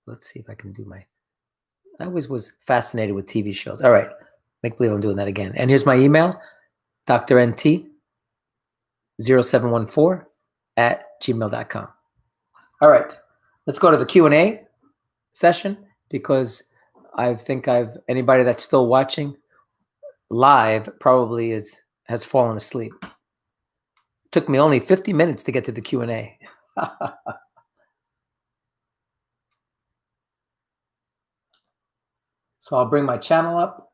[SPEAKER 1] Let's see if I can do I always was fascinated with TV shows. All right. Make believe I'm doing that again. And here's my email, drnt0714 at gmail.com. All right. Let's go to the Q&A session because I think anybody that's still watching live probably has fallen asleep. It took me only 50 minutes to get to the Q&A. So I'll bring my channel up.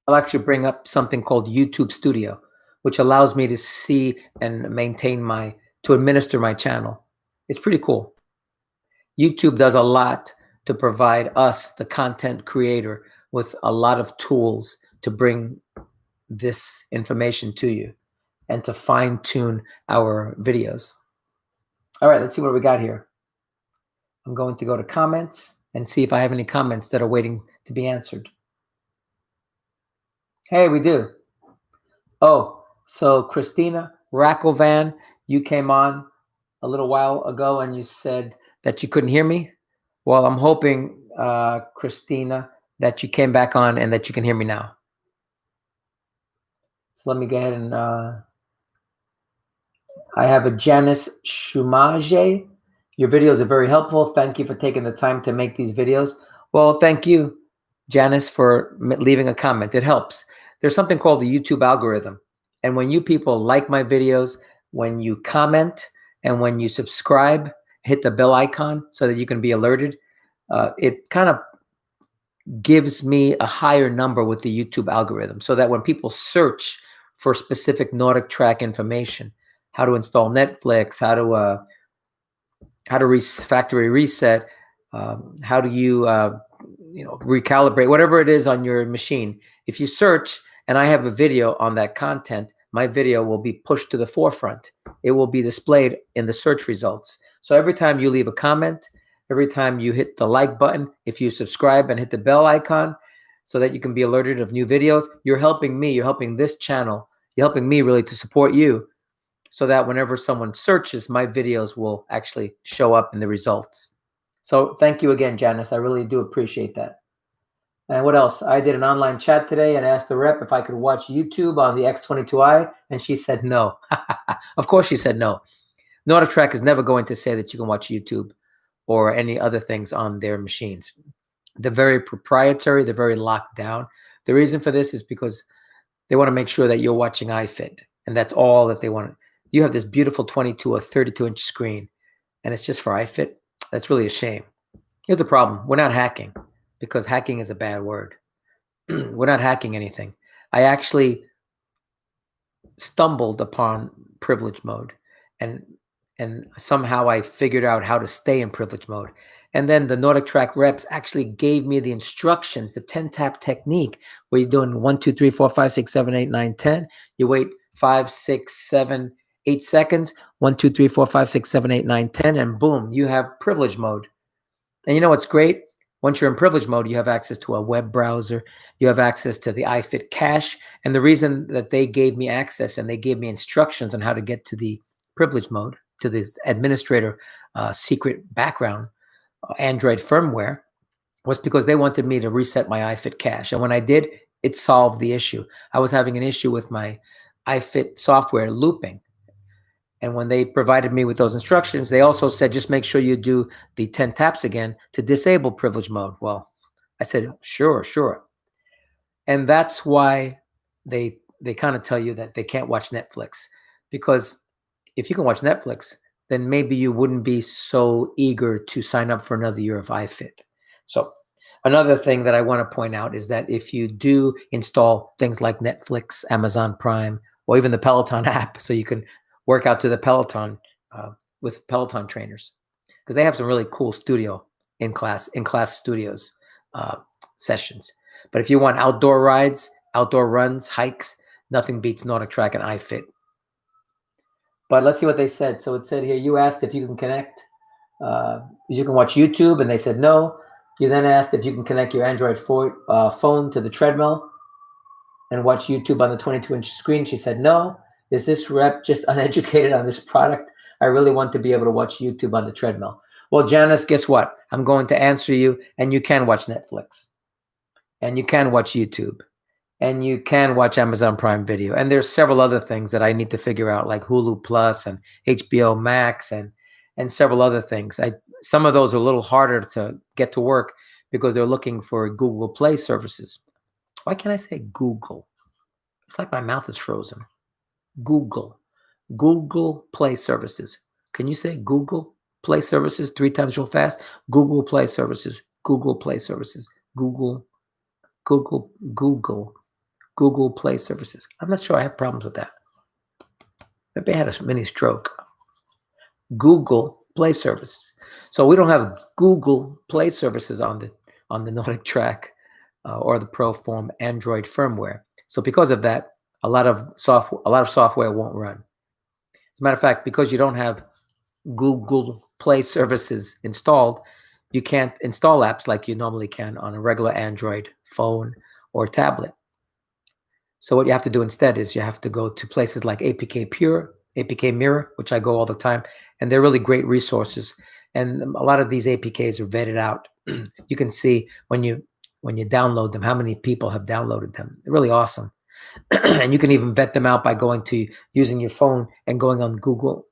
[SPEAKER 1] I'll actually bring up something called YouTube Studio, which allows me to see and maintain to administer my channel. It's pretty cool. YouTube does a lot to provide us, the content creator, with a lot of tools to bring this information to you and to fine tune our videos. All right, let's see what we got here. I'm going to go to comments and see if I have any comments that are waiting to be answered. Hey, we do. Oh, so Christina Rackovan, you came on a little while ago and you said that you couldn't hear me. Well, I'm hoping, Christina, that you came back on and that you can hear me now. So let me go ahead and I have a Janice Shumage. Your videos are very helpful. Thank you for taking the time to make these videos. Well, thank you, Janice, for leaving a comment. It helps. There's something called the YouTube algorithm. And when you people like my videos, when you comment, and when you subscribe, hit the bell icon so that you can be alerted, it kind of gives me a higher number with the YouTube algorithm so that when people search for specific NordicTrack information, how to install Netflix, how to factory reset, how do you recalibrate, whatever it is on your machine. If you search and I have a video on that content, my video will be pushed to the forefront. It will be displayed in the search results. So every time you leave a comment, every time you hit the like button, if you subscribe and hit the bell icon so that you can be alerted of new videos, you're helping me, you're helping this channel, you're helping me really to support you so that whenever someone searches, my videos will actually show up in the results. So thank you again, Janice. I really do appreciate that. And what else? I did an online chat today and asked the rep if I could watch YouTube on the X22i, and she said no. Of course she said no. NordicTrack is never going to say that you can watch YouTube or any other things on their machines. They're very proprietary. They're very locked down. The reason for this is because they want to make sure that you're watching iFit, and that's all that they want. You have this beautiful 22 or 32-inch screen, and it's just for iFit. That's really a shame. Here's the problem. We're not hacking, because hacking is a bad word. We're not hacking anything. I actually stumbled upon privilege mode, and somehow I figured out how to stay in privilege mode. And then the NordicTrack reps actually gave me the instructions, the 10-tap technique, where you're doing 1, 2, 3, 4, 5, 6, 7, 8, 9, 10. You wait 5, 6, 7, 8 seconds. 1, 2, 3, 4, 5, 6, 7, 8, 9, 10, and boom, you have privilege mode. And you know what's great? Once you're in privilege mode, you have access to a web browser. You have access to the iFit cache. And the reason that they gave me access and they gave me instructions on how to get to the privilege mode, to this administrator secret background, Android firmware, was because they wanted me to reset my iFit cache. And when I did, it solved the issue. I was having an issue with my iFit software looping. And when they provided me with those instructions, they also said, just make sure you do the 10 taps again to disable privilege mode. Well, I said, sure. And that's why they kind of tell you that they can't watch Netflix, because if you can watch Netflix, then maybe you wouldn't be so eager to sign up for another year of iFit. So another thing that I want to point out is that if you do install things like Netflix, Amazon Prime, or even the Peloton app, so you can work out to the Peloton with Peloton trainers, because they have some really cool studio in class studios sessions. But if you want outdoor rides, outdoor runs, hikes, nothing beats NordicTrack and iFit. But let's see what they said. So it said here, you asked if you can connect, you can watch YouTube, and they said no. You then asked if you can connect your Android phone to the Treadmill. and watch YouTube on the 22-inch screen? She said, no. Is this rep just uneducated on this product? I really want to be able to watch YouTube on the treadmill. Well, Janice, guess what? I'm going to answer you, and you can watch Netflix, and you can watch YouTube, and you can watch Amazon Prime Video. And there's several other things that I need to figure out, like Hulu Plus and HBO Max and several other things. Some of those are a little harder to get to work because they're looking for Google Play services. Why can't I say Google? It's like my mouth is frozen. Google Play services. Can you say Google Play services 3 times real fast? Google Play services. Google Play services. Google Play services. I'm not sure I have problems with that. Maybe I had a mini stroke. Google Play services. So we don't have Google Play services on the NordicTrack or the ProForm Android firmware. So because of that, a lot of software won't run. As a matter of fact, because you don't have Google Play services installed, you can't install apps like you normally can on a regular Android phone or tablet. So what you have to do instead is you have to go to places like APK Pure, APK Mirror, which I go all the time, and they're really great resources. And a lot of these APKs are vetted out. You can see when you download them how many people have downloaded them. They're really awesome. And you can even vet them out by going to using your phone and going on Google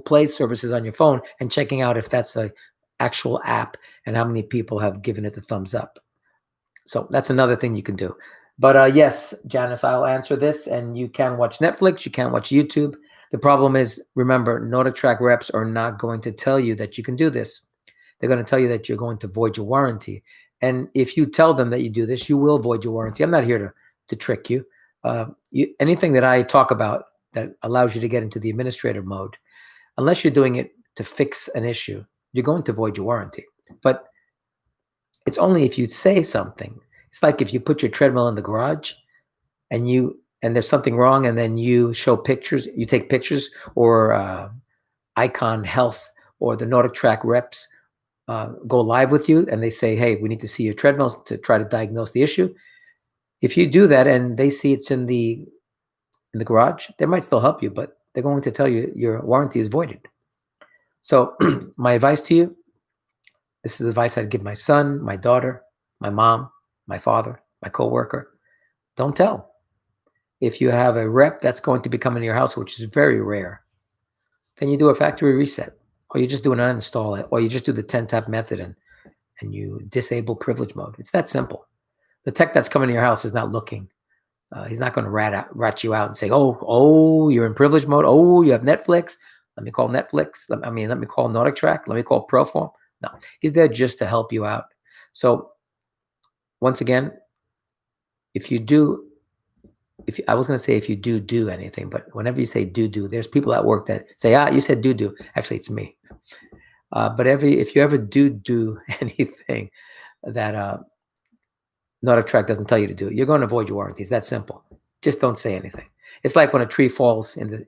[SPEAKER 1] Play services on your phone and checking out if that's a actual app and how many people have given it the thumbs up. So that's another thing you can do. But yes, Janice, I'll answer this, and you can watch Netflix, you can't watch YouTube. The problem is, remember, NordicTrack reps are not going to tell you that you can do this. They're going to tell you that you're going to void your warranty. And if you tell them that you do this, you will void your warranty. I'm not here to trick you. Anything that I talk about that allows you to get into the administrator mode, unless you're doing it to fix an issue, you're going to void your warranty. But it's only if you say something. It's like if you put your treadmill in the garage and there's something wrong, and then you show pictures, you take pictures, or Icon Health or the NordicTrack reps go live with you, and they say, hey, we need to see your treadmills to try to diagnose the issue. If you do that and they see it's in the garage, they might still help you, but they're going to tell you your warranty is voided. So my advice to you, this is advice I'd give my son, my daughter, my mom, my father, my coworker. Don't tell. If you have a rep that's going to be coming to your house, which is very rare, then you do a factory reset, or you just do an uninstall, or you just do the 10-tap method and you disable privilege mode. It's that simple. The tech that's coming to your house is not looking. He's not going to rat you out and say, oh, you're in privilege mode. Oh, you have Netflix. Let me call Netflix. Let me call NordicTrack. Let me call ProForm. No, he's there just to help you out. So once again, if you do anything, but whenever you say do, there's people at work that say, you said do. Actually, it's me. But if you ever do anything that NordicTrack doesn't tell you to do, you're going to avoid your warranties. That's simple. Just don't say anything. It's like when a tree falls in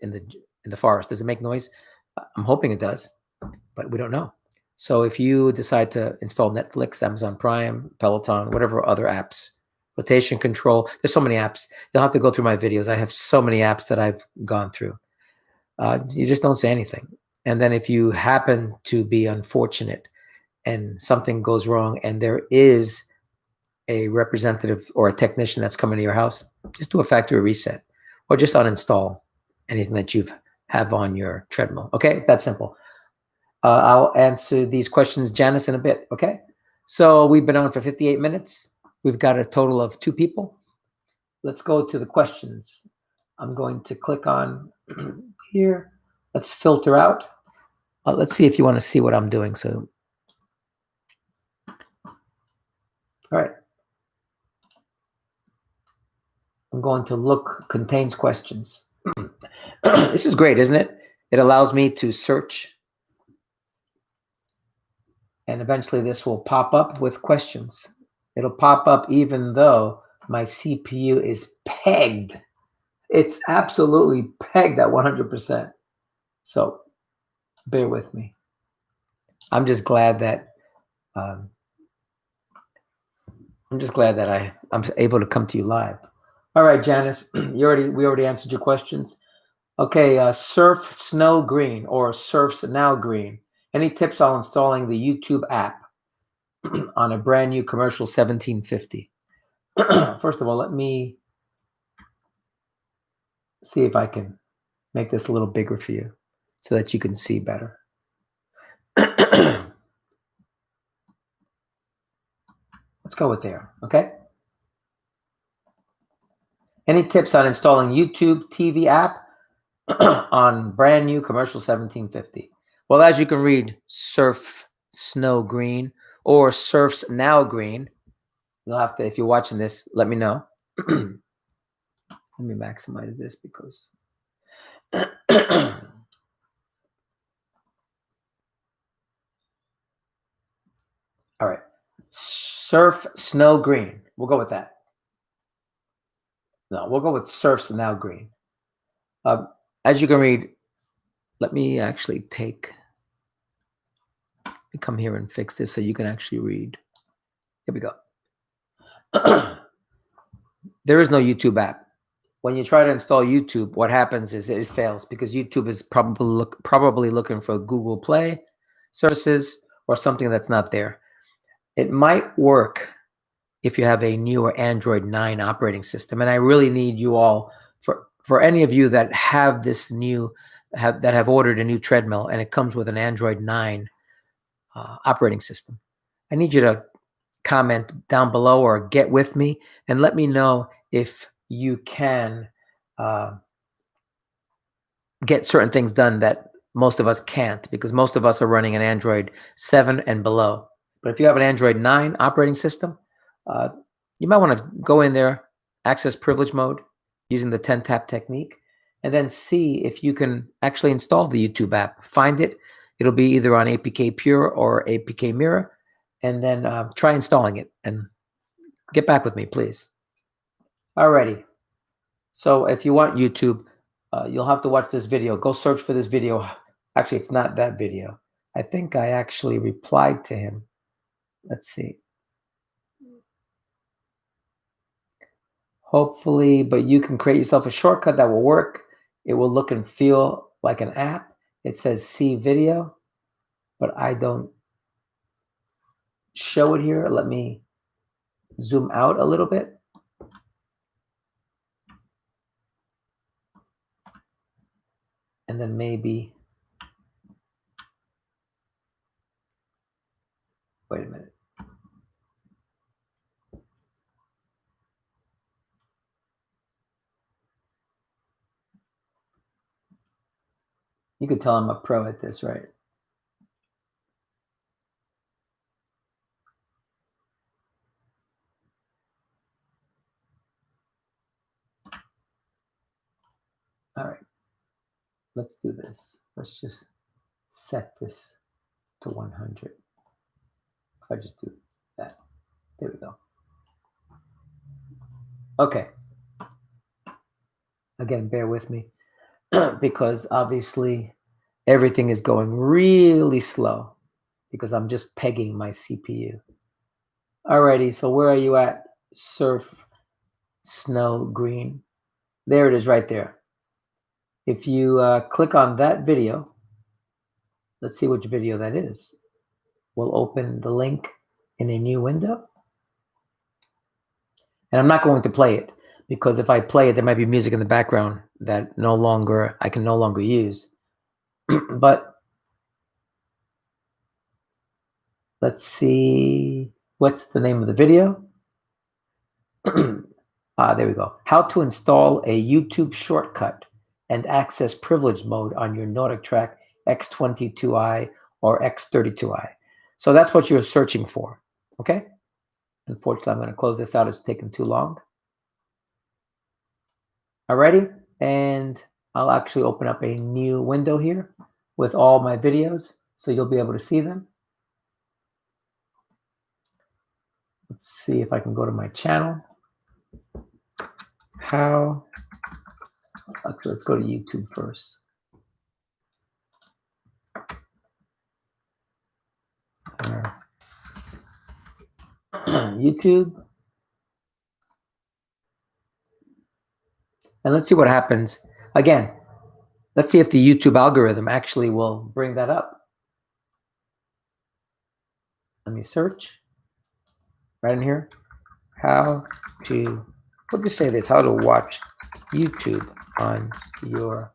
[SPEAKER 1] the forest. Does it make noise? I'm hoping it does, but we don't know. So if you decide to install Netflix, Amazon Prime, Peloton, whatever other apps, rotation control, there's so many apps. You'll have to go through my videos. I have so many apps that I've gone through. You just don't say anything. And then if you happen to be unfortunate and something goes wrong and there is a representative or a technician that's coming to your house, just do a factory reset or just uninstall anything that you have on your treadmill. Okay, that's simple. I'll answer these questions, Janice, in a bit. Okay, so we've been on for 58 minutes. We've got a total of 2 people. Let's go to the questions. I'm going to click on here. Let's filter out. Let's see if you want to see what I'm doing. So, all right. I'm going to look contains questions. This is great, isn't it? It allows me to search, and eventually this will pop up with questions. It'll pop up even though my CPU is pegged. It's absolutely pegged at 100%. So bear with me. I'm just glad that I'm able to come to you live. All right, Janice, we already answered your questions. Okay, Surf Snow Green or Surfs Now Green. Any tips on installing the YouTube app on a brand new commercial 1750? First of all, let me see if I can make this a little bigger for you so that you can see better. Let's go with there, okay? Any tips on installing YouTube TV app on brand new commercial 1750? Well, as you can read, Surf Snow Green or Surfs Now Green. You'll have to, if you're watching this, let me know. Let me maximize this because all right. Surf Snow Green. We'll go with that. No, we'll go with Surfs Now Green. As you can read, let me actually come here and fix this so you can actually read. Here we go. There is no YouTube app. When you try to install YouTube, what happens is it fails because YouTube is probably looking for Google Play services or something that's not there. It might work if you have a newer Android 9 operating system, and I really need you all for any of you that have this that have ordered a new treadmill and it comes with an Android 9 operating system. I need you to comment down below or get with me and let me know if you can get certain things done that most of us can't, because most of us are running an Android 7 and below. But if you have an Android 9 operating system, you might want to go in there, access privilege mode using the 10 tap technique, and then see if you can actually install the YouTube app. Find it. It'll be either on APK Pure or APK Mirror, and then try installing it and get back with me, please. Alrighty. So if you want YouTube, you'll have to watch this video. Go search for this video. Actually, it's not that video. I think I actually replied to him. Let's see. Hopefully, but you can create yourself a shortcut that will work. It will look and feel like an app. It says see video, but I don't show it here. Let me zoom out a little bit. And then maybe, wait a minute. You could tell I'm a pro at this, right? All right, let's do this. Let's just set this to 100. If I just do that, there we go. Okay. Again, bear with me because obviously everything is going really slow because I'm just pegging my CPU. Alrighty, so where are you at? Surf Snow Green. There it is right there. If you click on that video, let's see which video that is. We'll open the link in a new window. And I'm not going to play it because if I play it, there might be music in the background that I can no longer use. But let's see, what's the name of the video? There we go. How to install a YouTube shortcut and access privilege mode on your NordicTrack X22i or X32i. So that's what you're searching for, okay? Unfortunately, I'm going to close this out. It's taken too long. Alrighty, and I'll actually open up a new window here with all my videos so you'll be able to see them. Let's see if I can go to my channel. Actually, let's go to YouTube first. YouTube. And let's see what happens. Again, let's see if the YouTube algorithm actually will bring that up. Let me search right in here. How to, what do you say this? How to watch YouTube on your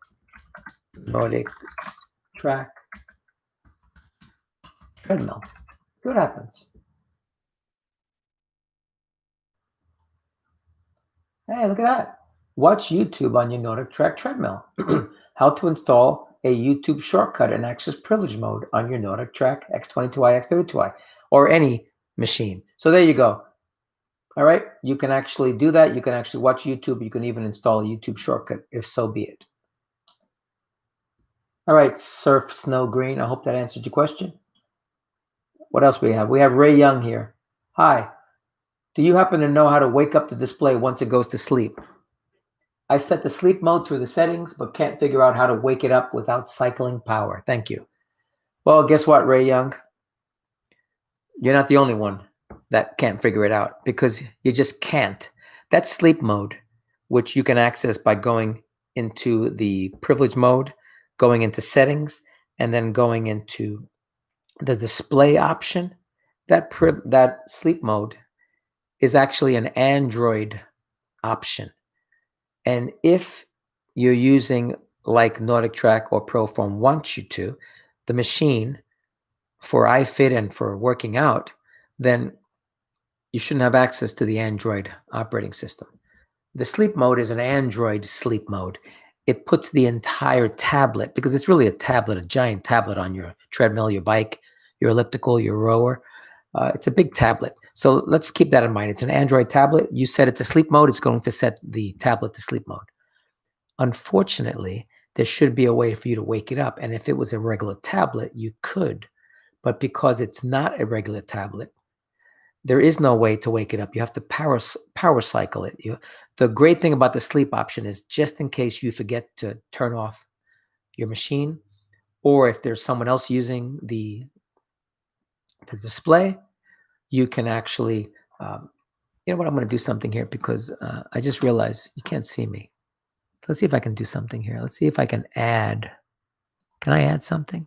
[SPEAKER 1] NordicTrack treadmill. See what happens. Hey, look at that. Watch YouTube on your NordicTrack treadmill. How to install a YouTube shortcut and access privilege mode on your NordicTrack X22i, X32i, or any machine. So there you go. All right, you can actually do that. You can actually watch YouTube. You can even install a YouTube shortcut, if so be it. All right, Surf Snow Green. I hope that answered your question. What else we have? We have Ray Young here. Hi. Do you happen to know how to wake up the display once it goes to sleep? I set the sleep mode through the settings, but can't figure out how to wake it up without cycling power. Thank you. Well, guess what, Ray Young? You're not the only one that can't figure it out, because you just can't. That sleep mode, which you can access by going into the privilege mode, going into settings, and then going into the display option, that sleep mode is actually an Android option. And if you're using like NordicTrack or ProForm wants you to, the machine for iFit and for working out, then you shouldn't have access to the Android operating system. The sleep mode is an Android sleep mode. It puts the entire tablet, because it's really a tablet, a giant tablet on your treadmill, your bike, your elliptical, your rower. It's a big tablet. So let's keep that in mind. It's an Android tablet. You set it to sleep mode, it's going to set the tablet to sleep mode. Unfortunately, there should be a way for you to wake it up. And if it was a regular tablet, you could. But because it's not a regular tablet, there is no way to wake it up. You have to power cycle it. The great thing about the sleep option is, just in case you forget to turn off your machine, or if there's someone else using the display, you can actually, you know what, I'm going to do something here, because I just realized you can't see me. Let's see if I can do something here. Let's see if I can add. Can I add something?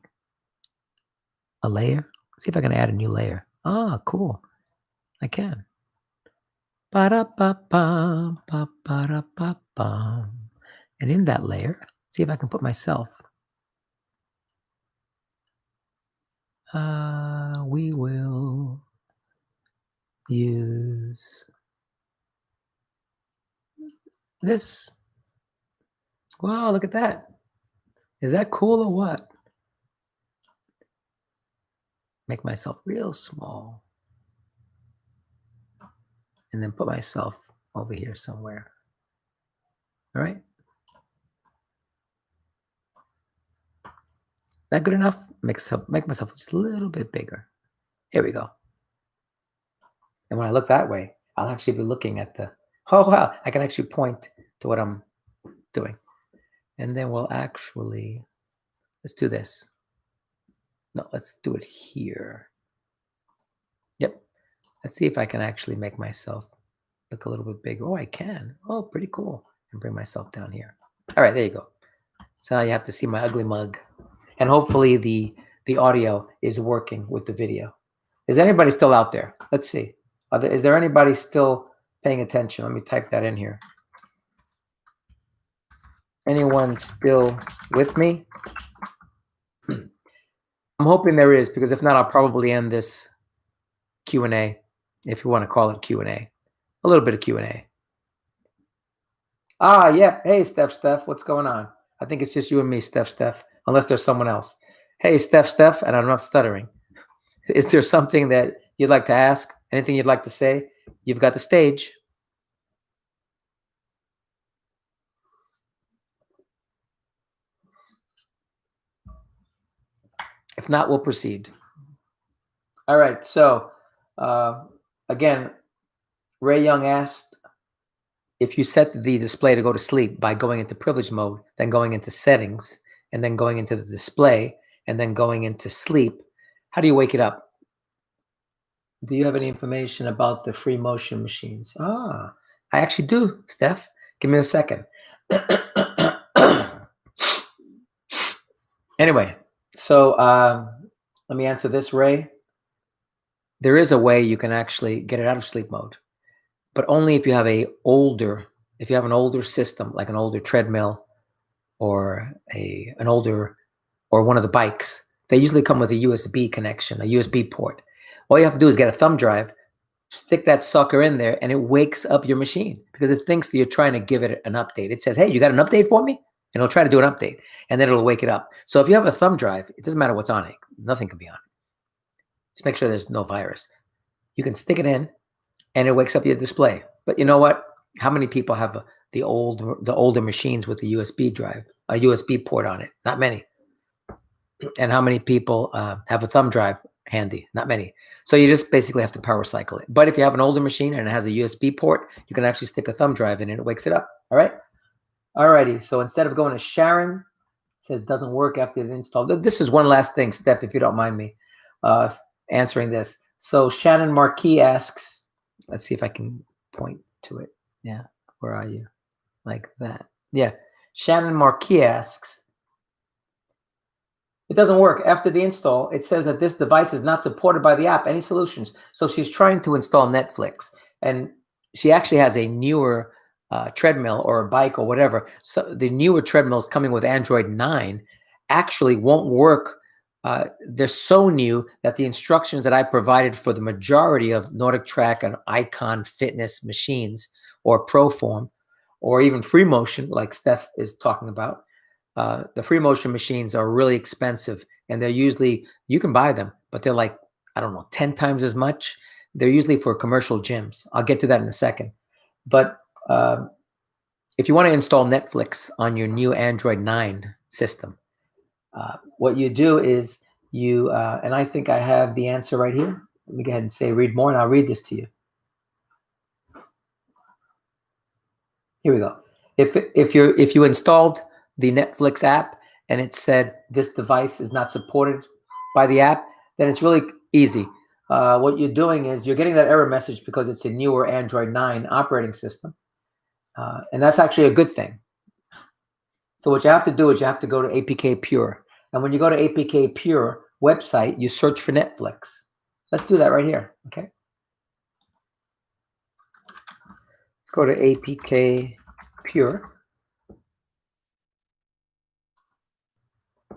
[SPEAKER 1] A layer? Let's see if I can add a new layer. Ah, cool. I can. Ba-da-ba-bum, ba-ba-da-ba-bum. And in that layer, see if I can put myself. We will use this. Wow, look at that. Is that cool or what? Make myself real small. And then put myself over here somewhere. All right. That good enough? Make myself just a little bit bigger. Here we go. And when I look that way, I'll actually be looking at the, oh wow, I can actually point to what I'm doing. And then we'll actually, let's do this. No, let's do it here. Yep. Let's see if I can actually make myself look a little bit bigger. Oh, I can. Oh, pretty cool. And bring myself down here. All right, there you go. So now you have to see my ugly mug. And hopefully the audio is working with the video. Is anybody still out there? Let's see. Is there anybody still paying attention? Let me type that in here. Anyone still with me? I'm hoping there is, because if not, I'll probably end this Q&A, if you want to call it Q&A. A little bit of Q&A. Ah, yeah. Hey, Steph, what's going on? I think it's just you and me, Steph, unless there's someone else. Hey, Steph, and I'm not stuttering. Is there something that you'd like to ask? Anything you'd like to say? You've got the stage. If not, we'll proceed. All right. So, again, Ray Young asked if you set the display to go to sleep by going into privilege mode, then going into settings, and then going into the display, and then going into sleep, how do you wake it up? Do you have any information about the Freemotion machines? Ah, I actually do, Steph. Give me a second. Anyway, so let me answer this, Ray. There is a way you can actually get it out of sleep mode, but only if you have an older system, like an older treadmill or an older, or one of the bikes. They usually come with a USB connection, a USB port. All you have to do is get a thumb drive, stick that sucker in there, and it wakes up your machine because it thinks that you're trying to give it an update. It says, hey, you got an update for me? And it'll try to do an update, and then it'll wake it up. So if you have a thumb drive, it doesn't matter what's on it. Nothing can be on it. Just make sure there's no virus. You can stick it in, and it wakes up your display. But you know what? How many people have the older machines with the USB drive, a USB port on it? Not many. And how many people have a thumb drive handy? Not many. So you just basically have to power cycle it. But if you have an older machine and it has a USB port, you can actually stick a thumb drive in and it wakes it up. All right. All righty. So instead of going to Sharon, it says doesn't work after the install. This is one last thing, Steph, if you don't mind me answering this. So Shannon Marquis asks, let's see if I can point to it. Yeah. Where are you? Like that. Yeah. Shannon Marquis asks, it doesn't work. After the install, it says that this device is not supported by the app. Any solutions? So she's trying to install Netflix, and she actually has a newer treadmill or a bike or whatever. So the newer treadmills coming with Android 9 actually won't work. They're so new that the instructions that I provided for the majority of NordicTrack and Icon fitness machines or ProForm or even Freemotion, like Steph is talking about, the Freemotion machines are really expensive, and they're usually, you can buy them, but they're like, I don't know, 10 times as much. They're usually for commercial gyms. I'll get to that in a second. But if you want to install Netflix on your new Android 9 system, what you do is and I think I have the answer right here. Let me go ahead and say read more, and I'll read this to you. Here we go. If you installed the Netflix app and it said this device is not supported by the app, then it's really easy. What you're doing is you're getting that error message because it's a newer Android 9 operating system. And that's actually a good thing. So what you have to do is you have to go to APK Pure. And when you go to APK Pure website, you search for Netflix. Let's do that right here, okay? Let's go to APK Pure.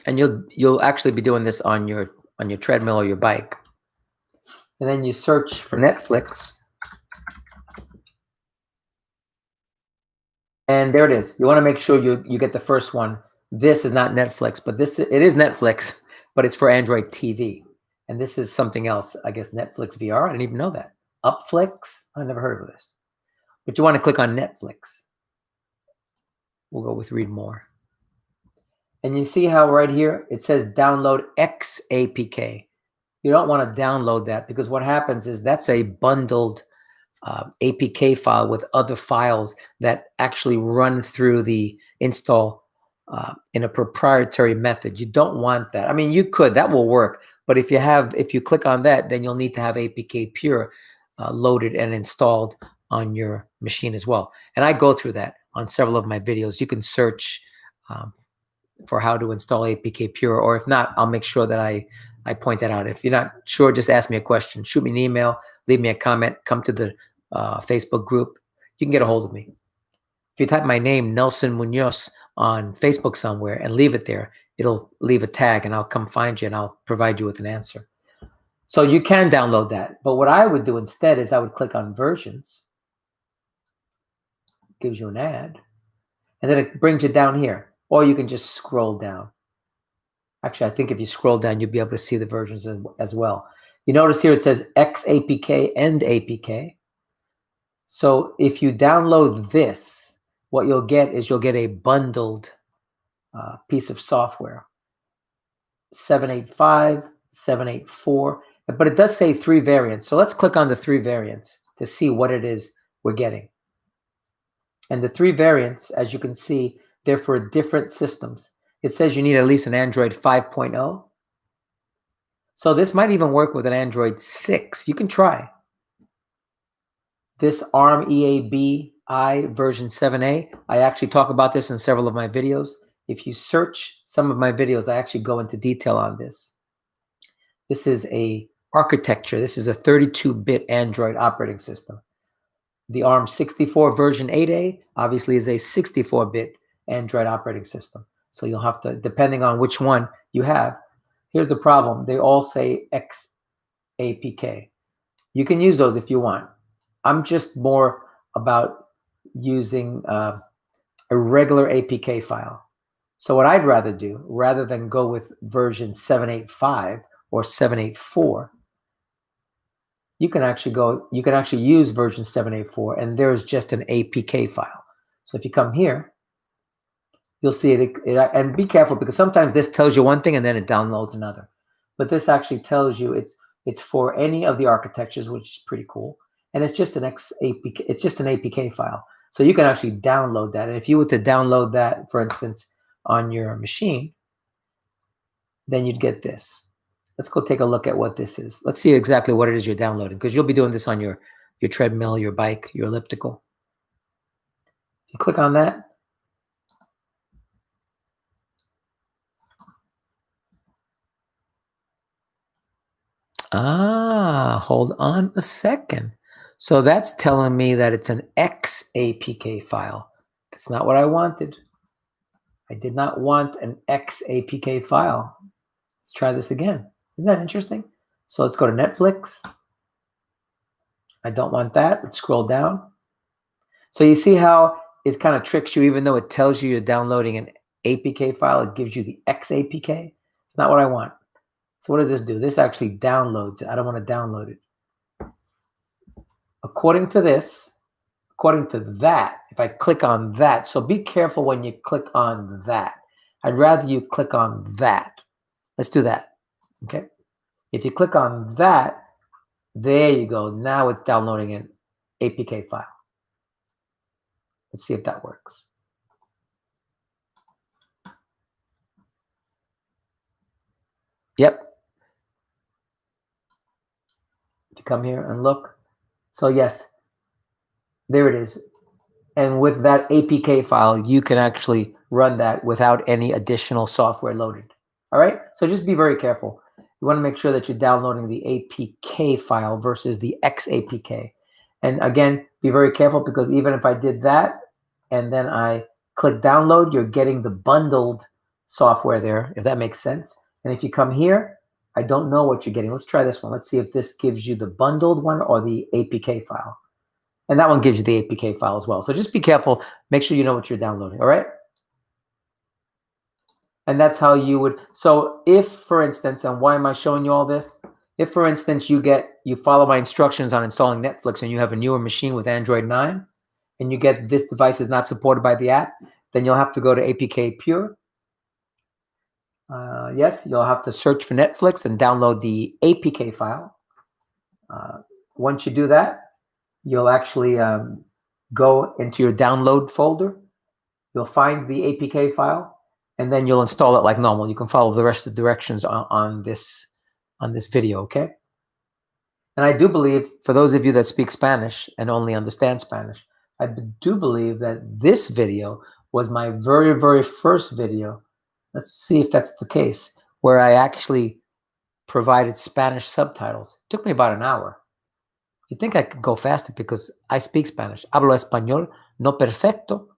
[SPEAKER 1] And you'll actually be doing this on your treadmill or your bike. And then you search for Netflix. And there it is. You want to make sure you get the first one. This is not Netflix, but it is Netflix, but it's for Android TV. And this is something else, I guess, Netflix VR. I didn't even know that. Upflix? I never heard of this. But you want to click on Netflix. We'll go with read more. And you see how right here it says download X APK. You don't want to download that because what happens is that's a bundled APK file with other files that actually run through the install in a proprietary method. You don't want that. I mean, you could, that will work. But if you click on that, then you'll need to have APK Pure loaded and installed on your machine as well. And I go through that on several of my videos. You can search for how to install APK Pure, or if not, I'll make sure that I point that out. If you're not sure, just ask me a question. Shoot me an email, leave me a comment, come to the Facebook group. You can get a hold of me. If you type my name, Nelson Munoz, on Facebook somewhere and leave it there, it'll leave a tag and I'll come find you and I'll provide you with an answer. So you can download that. But what I would do instead is I would click on versions. It gives you an ad. And then it brings you down here. Or you can just scroll down. Actually, I think if you scroll down, you'll be able to see the versions as well. You notice here it says XAPK and APK. So if you download this, what you'll get is you'll get a bundled piece of software. 785, 784, but it does say 3 variants. So let's click on the 3 variants to see what it is we're getting. And the 3 variants, as you can see, they're for different systems. It says you need at least an Android 5.0. So this might even work with an Android 6. You can try. This ARM EAB I version 7A. I actually talk about this in several of my videos. If you search some of my videos, I actually go into detail on this. This is a architecture. This is a 32-bit Android operating system. The ARM64 version 8A obviously is a 64-bit Android operating system. So you'll have to, depending on which one you have, here's the problem. They all say XAPK. You can use those if you want. I'm just more about using a regular APK file. So what I'd rather do, rather than go with version 785 or 784, you can actually use version 784, and there's just an APK file. So if you come here, you'll see it, and be careful because sometimes this tells you one thing and then it downloads another. But this actually tells you it's for any of the architectures, which is pretty cool. And it's just an APK file. So you can actually download that. And if you were to download that, for instance, on your machine, then you'd get this. Let's go take a look at what this is. Let's see exactly what it is you're downloading, because you'll be doing this on your treadmill, your bike, your elliptical. If you click on that, hold on a second. So that's telling me that it's an XAPK file. That's not what I wanted. I did not want an XAPK file. Let's try this again. Isn't that interesting? So let's go to Netflix. I don't want that. Let's scroll down. So you see how it kind of tricks you, even though it tells you you're downloading an APK file, it gives you the XAPK. It's not what I want. So what does this do? This actually downloads it. I don't want to download it. According to that, if I click on that, so be careful when you click on that. I'd rather you click on that. Let's do that, okay? If you click on that, there you go. Now it's downloading an APK file. Let's see if that works. Yep. If you come here and look, so yes, there it is. And with that APK file, you can actually run that without any additional software loaded. All right, so just be very careful. You want to make sure that you're downloading the APK file versus the XAPK. And again, be very careful, because even if I did that and then I click download, you're getting the bundled software there, if that makes sense. And if you come here, I don't know what you're getting. Let's try this one. Let's see if this gives you the bundled one or the APK file. And that one gives you the APK file as well. So just be careful. Make sure you know what you're downloading, all right? And that's how you would. So if, for instance, and why am I showing you all this? If, for instance, you follow my instructions on installing Netflix and you have a newer machine with Android 9 and you get this device is not supported by the app, then you'll have to go to APK Pure. Yes, you'll have to search for Netflix and download the APK file. Once you do that, you'll actually go into your download folder. You'll find the APK file, and then you'll install it like normal. You can follow the rest of the directions on this video, okay? And I do believe, for those of you that speak Spanish and only understand Spanish, I do believe that this video was my very, very first video. Let's see if that's the case, where I actually provided Spanish subtitles. It took me about an hour. You'd think I could go faster because I speak Spanish. Hablo español, no perfecto,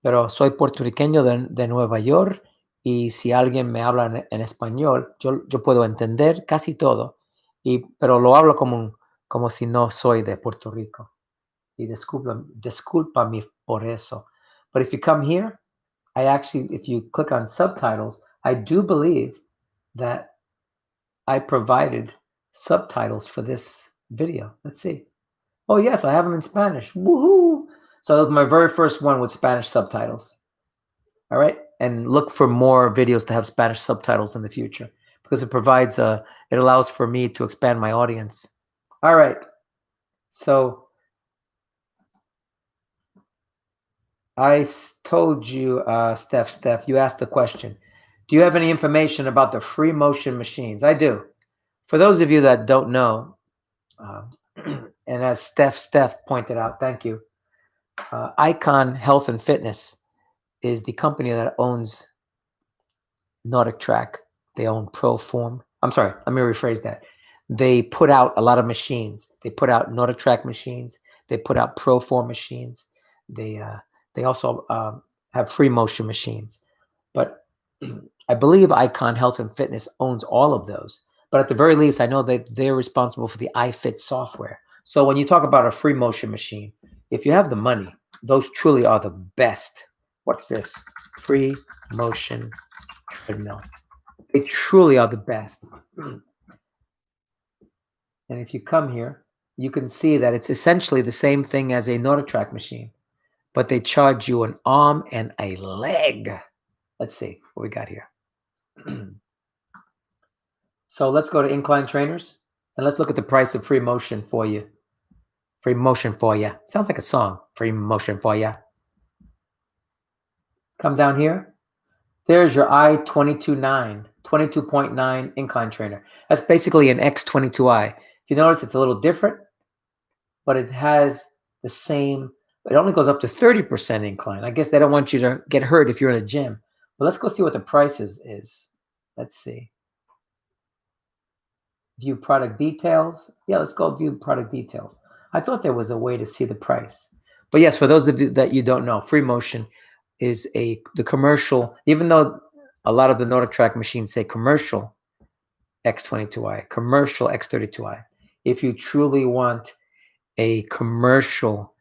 [SPEAKER 1] pero soy puertorriqueño de Nueva York, y si alguien me habla en español, yo puedo entender casi todo, pero lo hablo como si no soy de Puerto Rico. Y discúlpame por eso. But if you come here, if you click on subtitles, I do believe that I provided subtitles for this video. Let's see. Oh, yes, I have them in Spanish. Woohoo! So that was my very first one with Spanish subtitles. All right. And look for more videos to have Spanish subtitles in the future, because it allows for me to expand my audience. All right. So I told you, Steph, you asked the question. Do you have any information about the Freemotion machines? I do. For those of you that don't know, and as Steph pointed out, thank you. Icon Health and Fitness is the company that owns NordicTrack. They own ProForm. I'm sorry, let me rephrase that. They put out a lot of machines. They put out NordicTrack machines. They put out ProForm machines. They also have Freemotion machines. But I believe Icon Health and Fitness owns all of those. But at the very least, I know that they're responsible for the iFit software. So when you talk about a Freemotion machine, if you have the money, those truly are the best. What's this? Freemotion Treadmill. They truly are the best. And if you come here, you can see that it's essentially the same thing as a NordicTrack machine, but they charge you an arm and a leg. Let's see what we got here. So let's go to Incline Trainers and let's look at the price of Freemotion for you. Freemotion for you. Sounds like a song. Freemotion for you. Come down here. There's your i22.9, 22.9 incline trainer. That's basically an X22i. If you notice, it's a little different, but it has the same, it only goes up to 30% incline. I guess they don't want you to get hurt if you're in a gym. But let's go see what the price is. Let's see. View product details. Yeah, let's go view product details. I thought there was a way to see the price. But yes, for those of you that you don't know, Freemotion is the commercial, even though a lot of the NordicTrack machines say commercial X22i, commercial X32i. If you truly want a commercial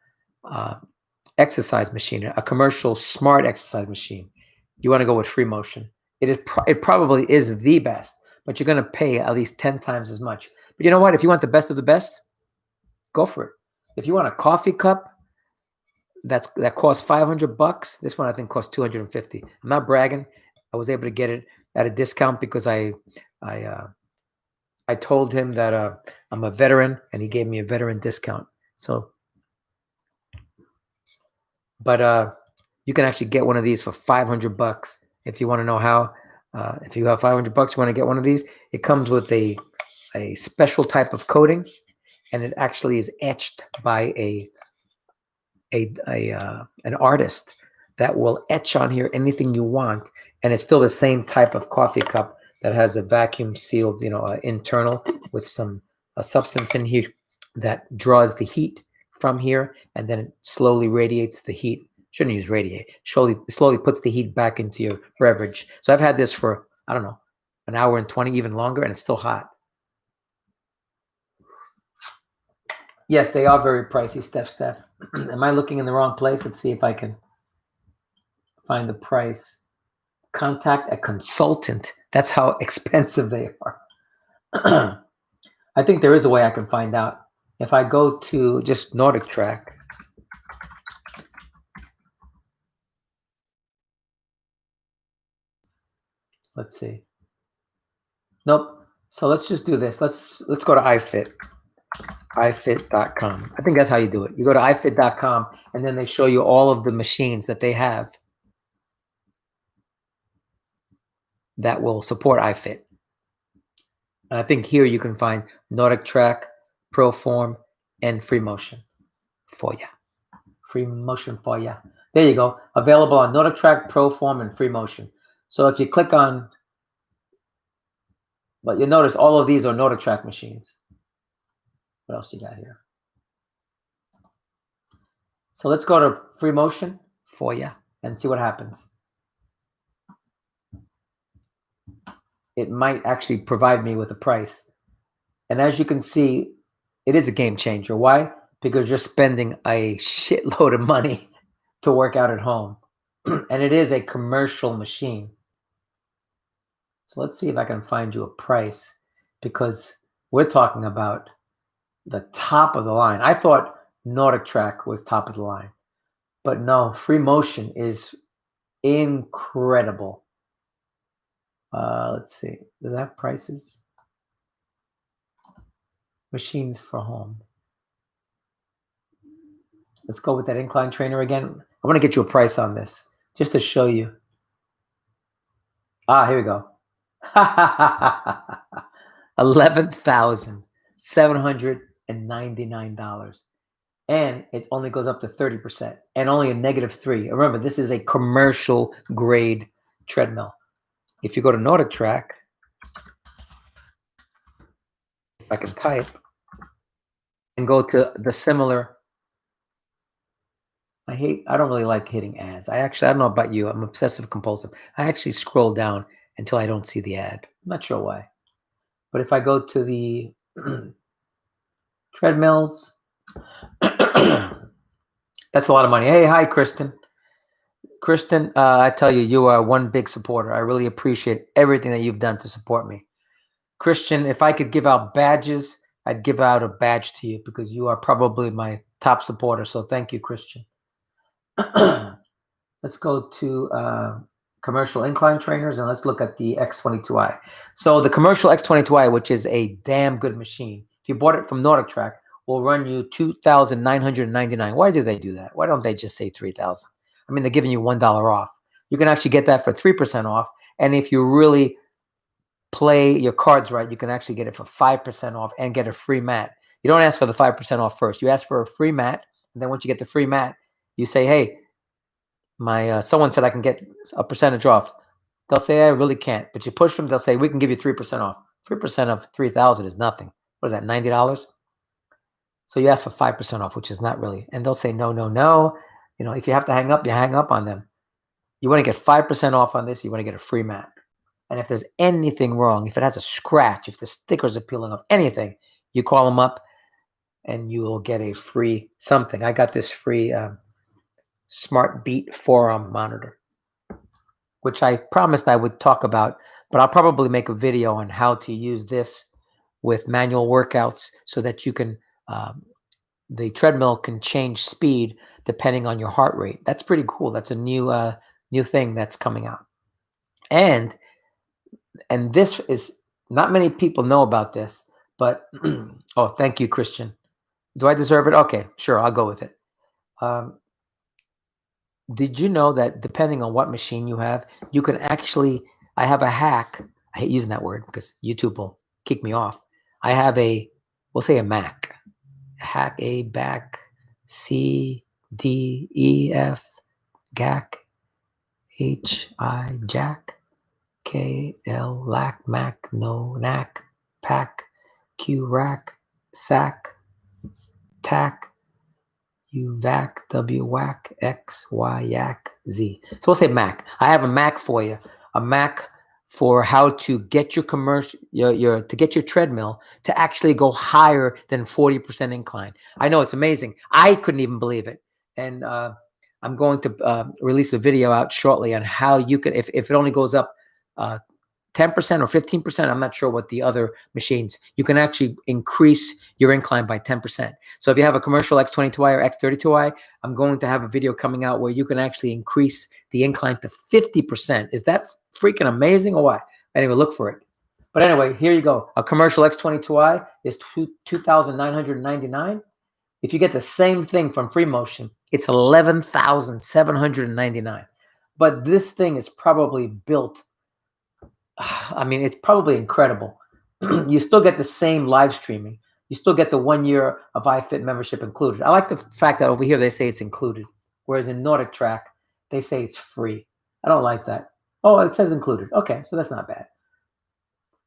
[SPEAKER 1] exercise machine, a commercial smart exercise machine, you want to go with Freemotion. It probably is the best, but you're going to pay at least 10 times as much. But you know what? If you want the best of the best, go for it. If you want a coffee cup that costs $500, this one I think costs $250. I'm not bragging. I was able to get it at a discount because I told him that I'm a veteran and he gave me a veteran discount. So, but you can actually get one of these for $500 if you want to know how. If you have $500, you want to get one of these. It comes with a special type of coating, and it actually is etched by an artist that will etch on here anything you want, and it's still the same type of coffee cup that has a vacuum sealed, internal with some substance in here that draws the heat from here, and then it slowly radiates the heat. Shouldn't use radiate. Slowly puts the heat back into your beverage. So I've had this for, I don't know, an hour and 20, even longer, and it's still hot. Yes, they are very pricey, Steph. Am I looking in the wrong place? Let's see if I can find the price. Contact a consultant. That's how expensive they are. I think there is a way I can find out. If I go to just NordicTrack, let's see. Nope. So let's just do this. Let's go to iFit. iFit.com. I think that's how you do it. You go to iFit.com and then they show you all of the machines that they have that will support iFit. And I think here you can find NordicTrack, ProForm, and Freemotion for you. Freemotion for you. There you go. Available on NordicTrack, ProForm, and Freemotion. So if you click on, but you'll notice all of these are NordicTrack machines. What else you got here? So let's go to Freemotion for you and see what happens. It might actually provide me with a price. And as you can see, it is a game changer. Why? Because you're spending a shitload of money to work out at home. And it is a commercial machine. So let's see if I can find you a price, because we're talking about the top of the line. I thought NordicTrack was top of the line, but no, Freemotion is incredible. Let's see. Does that have prices? Machines for home. Let's go with that incline trainer again. I want to get you a price on this just to show you. Here we go. $11,799. and it only goes up to 30% and only a -3. Remember, this is a commercial grade treadmill. If you go to NordicTrack, if I can type and go to the similar, I don't really like hitting ads. I don't know about you, I'm obsessive compulsive. I actually scroll down until I don't see the ad. I'm not sure why. But if I go to the treadmills, that's a lot of money. Hey, hi, Kristen. Kristen, I tell you, you are one big supporter. I really appreciate everything that you've done to support me. Christian, if I could give out badges, I'd give out a badge to you because you are probably my top supporter. So thank you, Christian. Let's go to commercial incline trainers and let's look at the X22i. So the commercial X22i, which is a damn good machine, if you bought it from NordicTrack, will run you $2,999. Why do they do that? Why don't they just say $3,000? I mean, they're giving you $1 off. You can actually get that for 3% off. And if you really play your cards right, you can actually get it for 5% off and get a free mat. You don't ask for the 5% off first. You ask for a free mat. And then once you get the free mat, you say, hey, my someone said I can get a percentage off. They'll say I really can't, but you push them, they'll say we can give you 3% off. 3% of 3,000 is nothing. What is that, $90? So you ask for 5% off, which is not really. And they'll say no, no, no. You know, if you have to hang up, you hang up on them. You want to get 5% off on this. You want to get a free mat. And if there's anything wrong, if it has a scratch, if the stickers are peeling off, anything, you call them up, and you will get a free something. I got this free Smart Beat forearm monitor, which I promised I would talk about, but I'll probably make a video on how to use this with manual workouts so that you can, the treadmill can change speed depending on your heart rate. That's pretty cool. That's a new thing that's coming out. And this is, not many people know about this, but, oh, thank you, Christian. Do I deserve it? Okay, sure, I'll go with it. Did you know that depending on what machine you have, you can actually, I have a hack. I hate using that word because YouTube will kick me off. I have we'll say a Mac, hack, a back, C, D, E, F, GAC, H, I, Jack, K, L, lack, Mac, no, knack, pack, Q, rack, sack, tack, U, vac, W, whack, X, Y, yak, Z. So we'll say Mac. I have a Mac for you. A Mac for how to get your commercial, to get your treadmill to actually go higher than 40% incline. I know, it's amazing. I couldn't even believe it. And I'm going to release a video out shortly on how you could, if it only goes up 10% or 15%, I'm not sure what the other machines, you can actually increase your incline by 10%. So if you have a commercial X22i or X32i, I'm going to have a video coming out where you can actually increase the incline to 50%. Is that freaking amazing or what? Anyway, look for it. But anyway, here you go. A commercial X22i is $2,999. If you get the same thing from Freemotion, it's $11,799. But this thing is probably built, I mean, it's probably incredible. You still get the same live streaming. You still get the 1 year of iFit membership included. I like the fact that over here they say it's included, whereas in NordicTrack, they say it's free. I don't like that. Oh, it says included. Okay, so that's not bad.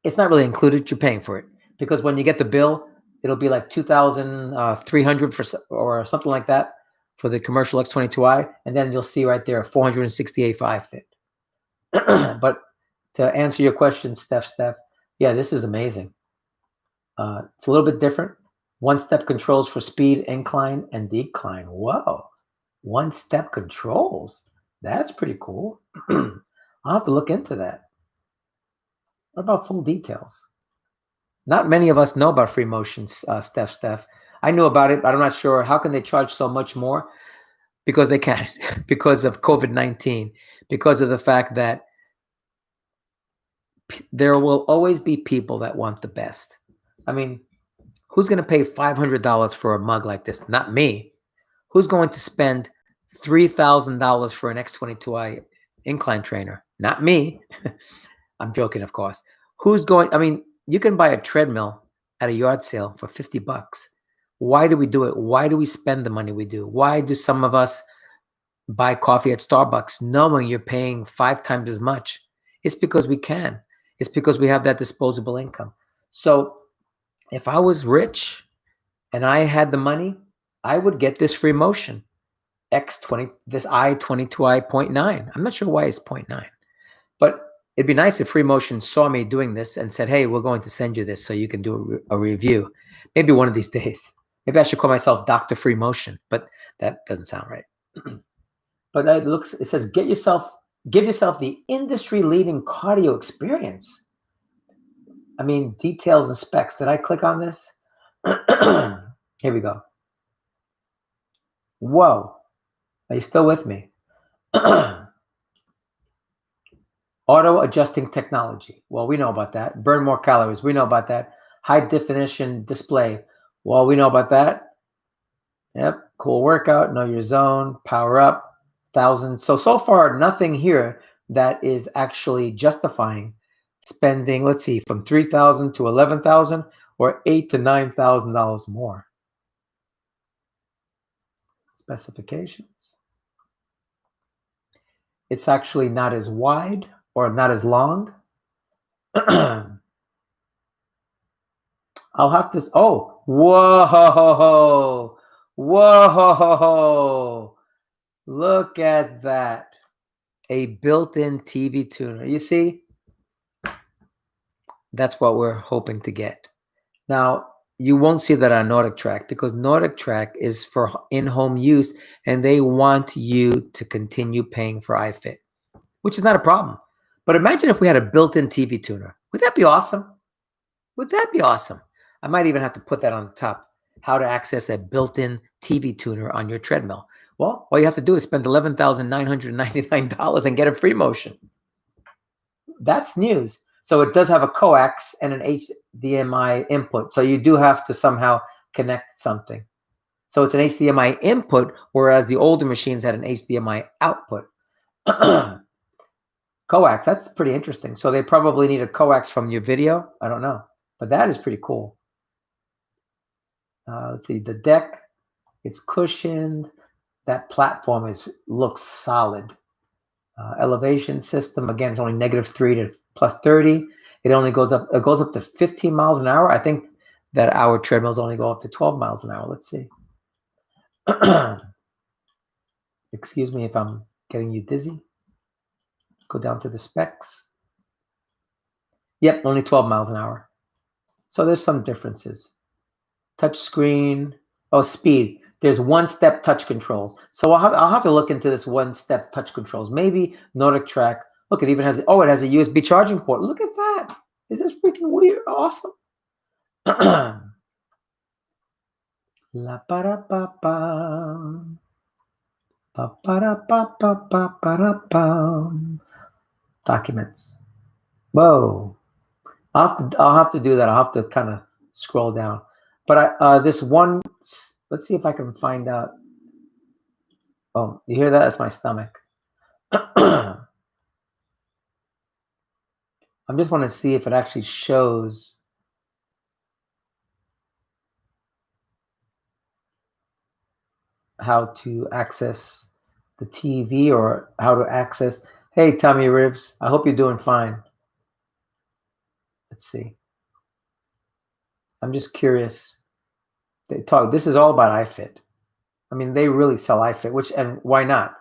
[SPEAKER 1] It's not really included. You're paying for it because when you get the bill, it'll be like $2,300 for or something like that for the commercial X22i, and then you'll see right there $468 for iFit. But to answer your question, Steph, yeah, this is amazing. It's a little bit different. One-step controls for speed, incline, and decline. Whoa, one-step controls. That's pretty cool. I'll have to look into that. What about full details? Not many of us know about Freemotion, Steph. I knew about it, but I'm not sure. How can they charge so much more? Because they can, because of COVID-19, because of the fact that there will always be people that want the best. I mean, who's going to pay $500 for a mug like this? Not me. Who's going to spend $3,000 for an X22i incline trainer? Not me. I'm joking, of course. Who's going? I mean, you can buy a treadmill at a yard sale for $50. Why do we do it? Why do we spend the money we do? Why do some of us buy coffee at Starbucks knowing you're paying 5 times as much? It's because we can. It's because we have that disposable income. So if I was rich and I had the money, I would get this Freemotion X20, this i22i.9. I'm not sure why it's 0.9, but it'd be nice if Freemotion saw me doing this and said, hey, we're going to send you this so you can do a review. Maybe one of these days. Maybe I should call myself Dr. Freemotion, but that doesn't sound right. But it says, give yourself the industry-leading cardio experience. I mean, details and specs. Did I click on this? Here we go. Whoa. Are you still with me? Auto adjusting technology. Well, we know about that. Burn more calories. We know about that. High definition display. Well, we know about that. Yep. Cool workout. Know your zone. Power up. 1,000. So far, nothing here that is actually justifying spending, let's see, from $3,000 to $11,000 or $8,000 to $9,000 more. Specifications. It's actually not as wide or not as long. I'll have this. Oh, whoa, whoa. Look at that. A built-in TV tuner. You see? That's what we're hoping to get. Now, you won't see that on NordicTrack because NordicTrack is for in-home use and they want you to continue paying for iFit, which is not a problem. But imagine if we had a built-in TV tuner. Would that be awesome? Would that be awesome? I might even have to put that on the top. How to access a built-in TV tuner on your treadmill. Well, all you have to do is spend $11,999 and get a Freemotion. That's news. So it does have a coax and an HDMI input. So you do have to somehow connect something. So it's an HDMI input, whereas the older machines had an HDMI output. Coax, that's pretty interesting. So they probably need a coax from your video. I don't know. But that is pretty cool. Let's see, the deck, it's cushioned. That platform looks solid. Elevation system, again, it's only -3 to +30. It only goes up. It goes up to 15 miles an hour. I think that our treadmills only go up to 12 miles an hour. Let's see. Excuse me if I'm getting you dizzy. Let's go down to the specs. Yep, only 12 miles an hour. So there's some differences. Touch screen. Oh, speed. There's one-step touch controls. So I'll have to look into this one-step touch controls. Maybe NordicTrack. Look, it even has, it has a USB charging port. Look at that. Is this freaking weird? Awesome. La para pa pa. Pa para pa pa pa para pa. Documents. Whoa. I'll have to do that. I'll have to kind of scroll down. But this one, let's see if I can find out. Oh, you hear that? That's my stomach. I just want to see if it actually shows how to access the TV or how to access. Hey, Tommy Ribs, I hope you're doing fine. Let's see. I'm just curious. This is all about iFit. I mean, they really sell iFit, and why not?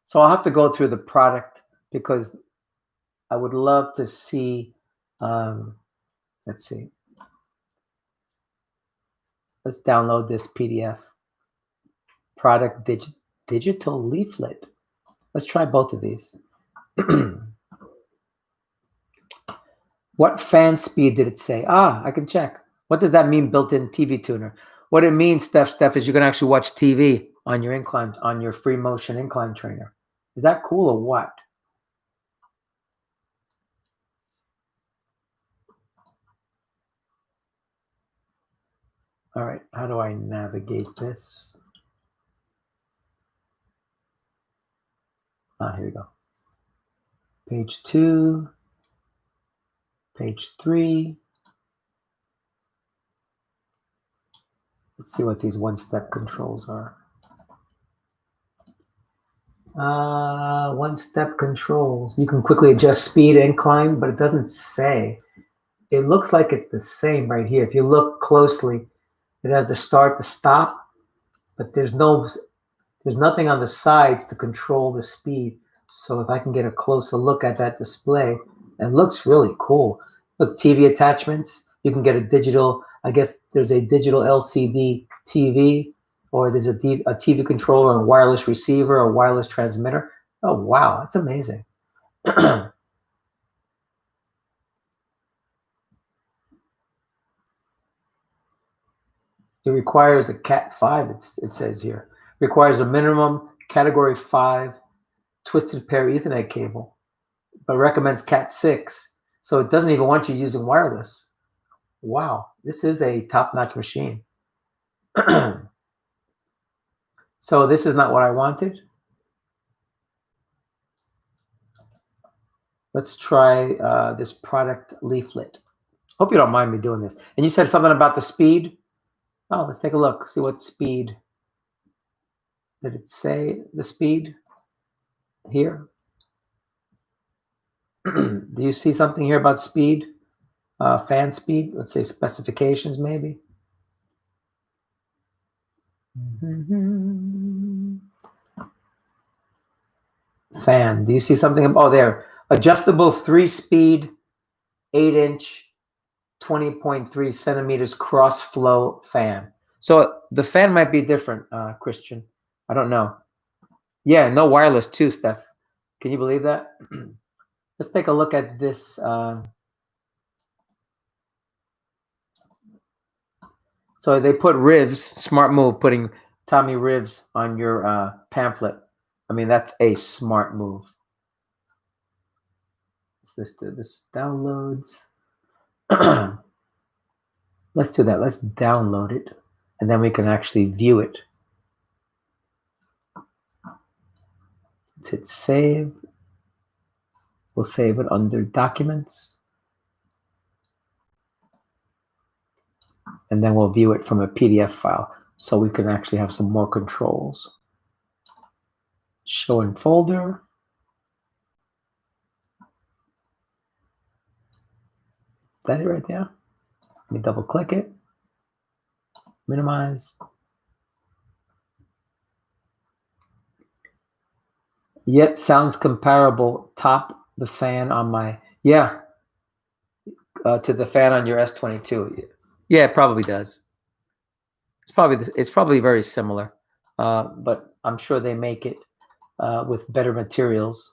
[SPEAKER 1] So I'll have to go through the product because I would love to see. Let's see. Let's download this PDF. Product digital leaflet. Let's try both of these. What fan speed did it say? I can check. What does that mean, built-in TV tuner? What it means, Steph, is you can actually watch TV on your Incline, on your Freemotion Incline trainer. Is that cool or what? All right, how do I navigate this? Here we go. Page 2, page 3. Let's see what these one-step controls are. One-step controls. You can quickly adjust speed, incline, but it doesn't say. It looks like it's the same right here. If you look closely, it has the start, the stop, but there's nothing on the sides to control the speed. So if I can get a closer look at that display, it looks really cool. Look, TV attachments. You can get a digital, I guess there's a digital LCD TV, or there's a TV controller, a wireless receiver, a wireless transmitter. Oh, wow, that's amazing. It requires a Cat 5, it says here. Requires a minimum Category 5 twisted pair Ethernet cable, but recommends Cat 6. So it doesn't even want you using wireless. Wow, this is a top-notch machine. So this is not what I wanted. Let's try this product leaflet. Hope you don't mind me doing this. And you said something about the speed. Oh, let's take a look. See what speed. Did it say the speed here? Do you see something here about speed? Fan speed? Let's say specifications maybe. Fan. Do you see something? Oh, there. Adjustable 3-speed, 8-inch, 20.3 centimeters cross flow fan. So the fan might be different, Christian. I don't know. Yeah, no wireless too, Steph. Can you believe that? Let's take a look at this. So they put rivs, smart move, putting Tommy rivs on your pamphlet. I mean, that's a smart move. This downloads. Let's do that. Let's download it, and then we can actually view it. Let's hit save. We'll save it under documents, and then we'll view it from a PDF file so we can actually have some more controls. Show in folder. Is that it right there? Let me double click it. Minimize. Yep, sounds comparable. Top the fan on my, yeah, to the fan on your S22. Yeah, it probably does. It's probably very similar, but I'm sure they make it with better materials.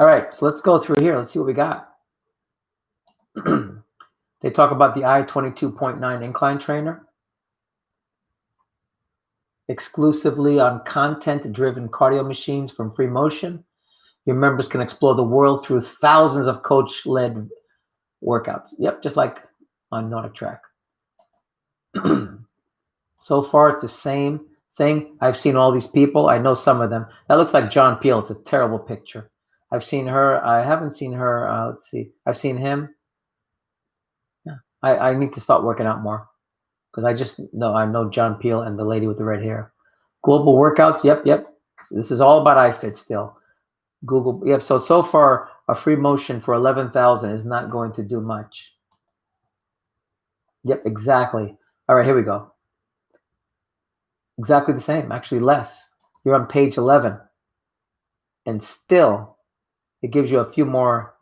[SPEAKER 1] All right, so let's go through here. Let's see what we got. They talk about the i22.9 Incline trainer, exclusively on content-driven cardio machines from Freemotion. Your members can explore the world through thousands of coach-led workouts. Yep, just like on NordicTrack. So far, it's the same thing. I've seen all these people. I know some of them. That looks like John Peel. It's a terrible picture. I've seen her. I haven't seen her. Let's see. I've seen him. Yeah, I need to start working out more because I know John Peel and the lady with the red hair. Global workouts. Yep. This is all about iFit still. Google. Yep. So far, a Freemotion for 11,000 is not going to do much. Yep, exactly. All right, here we go. Exactly the same, actually less. You're on page 11. And still, it gives you a few more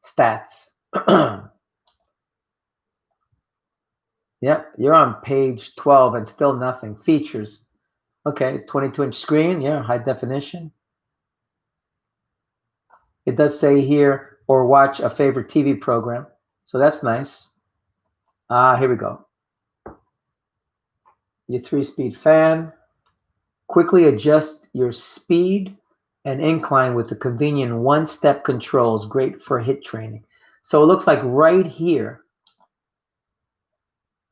[SPEAKER 1] stats. Yep, you're on page 12 and still nothing. Features. Okay, 22-inch screen. Yeah, high definition. It does say here, or watch a favorite TV program. So that's nice. Here we go. Your 3-speed fan. Quickly adjust your speed and incline with the convenient one-step controls. Great for HIIT training. So it looks like right here,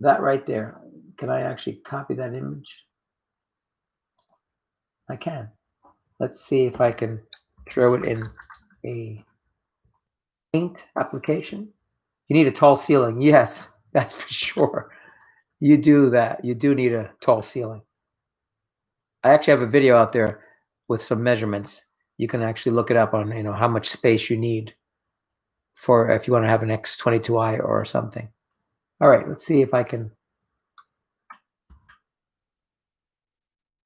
[SPEAKER 1] that right there. Can I actually copy that image? I can. Let's see if I can throw it in a paint application. You need a tall ceiling. Yes. That's for sure. You do that. You do need a tall ceiling. I actually have a video out there with some measurements. You can actually look it up on, how much space you need for if you want to have an X22i or something. All right, let's see if I can.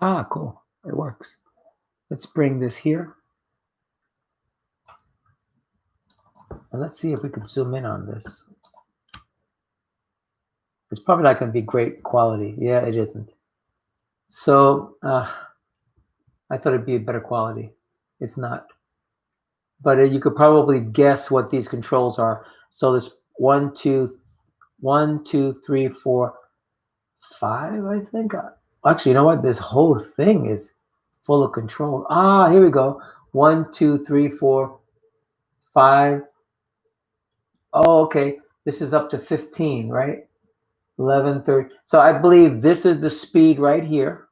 [SPEAKER 1] Ah, cool. It works. Let's bring this here. And let's see if we can zoom in on this. It's probably not going to be great quality. Yeah, it isn't. So I thought it'd be a better quality. It's not. But you could probably guess what these controls are. So there's 1, 2, 3, 4, 5, I think. Actually, you know what? This whole thing is full of control. Ah, here we go. 1, 2, 3, 4, 5. Oh, okay. This is up to 15, right? 11, 13. So I believe this is the speed right here.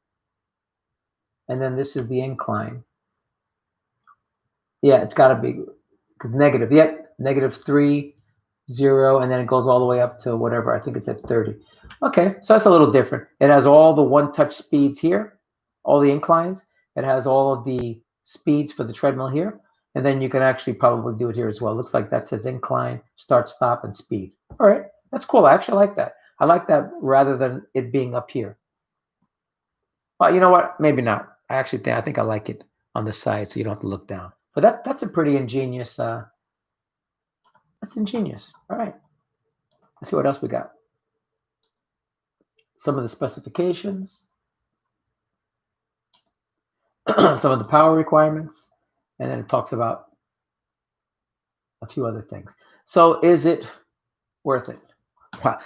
[SPEAKER 1] And then this is the incline. Yeah, it's got to be, because negative. Yeah, -3, 0, and then it goes all the way up to whatever. I think it's at 30. Okay, so that's a little different. It has all the one-touch speeds here, all the inclines. It has all of the speeds for the treadmill here. And then you can actually probably do it here as well. Looks like that says incline, start, stop, and speed. All right, that's cool. I actually like that. I like that rather than it being up here. Well, you know what? Maybe not. I think I like it on the side so you don't have to look down. But that's a pretty ingenious, that's ingenious. All right. Let's see what else we got. Some of the specifications, some of the power requirements, and then it talks about a few other things. So is it worth it? I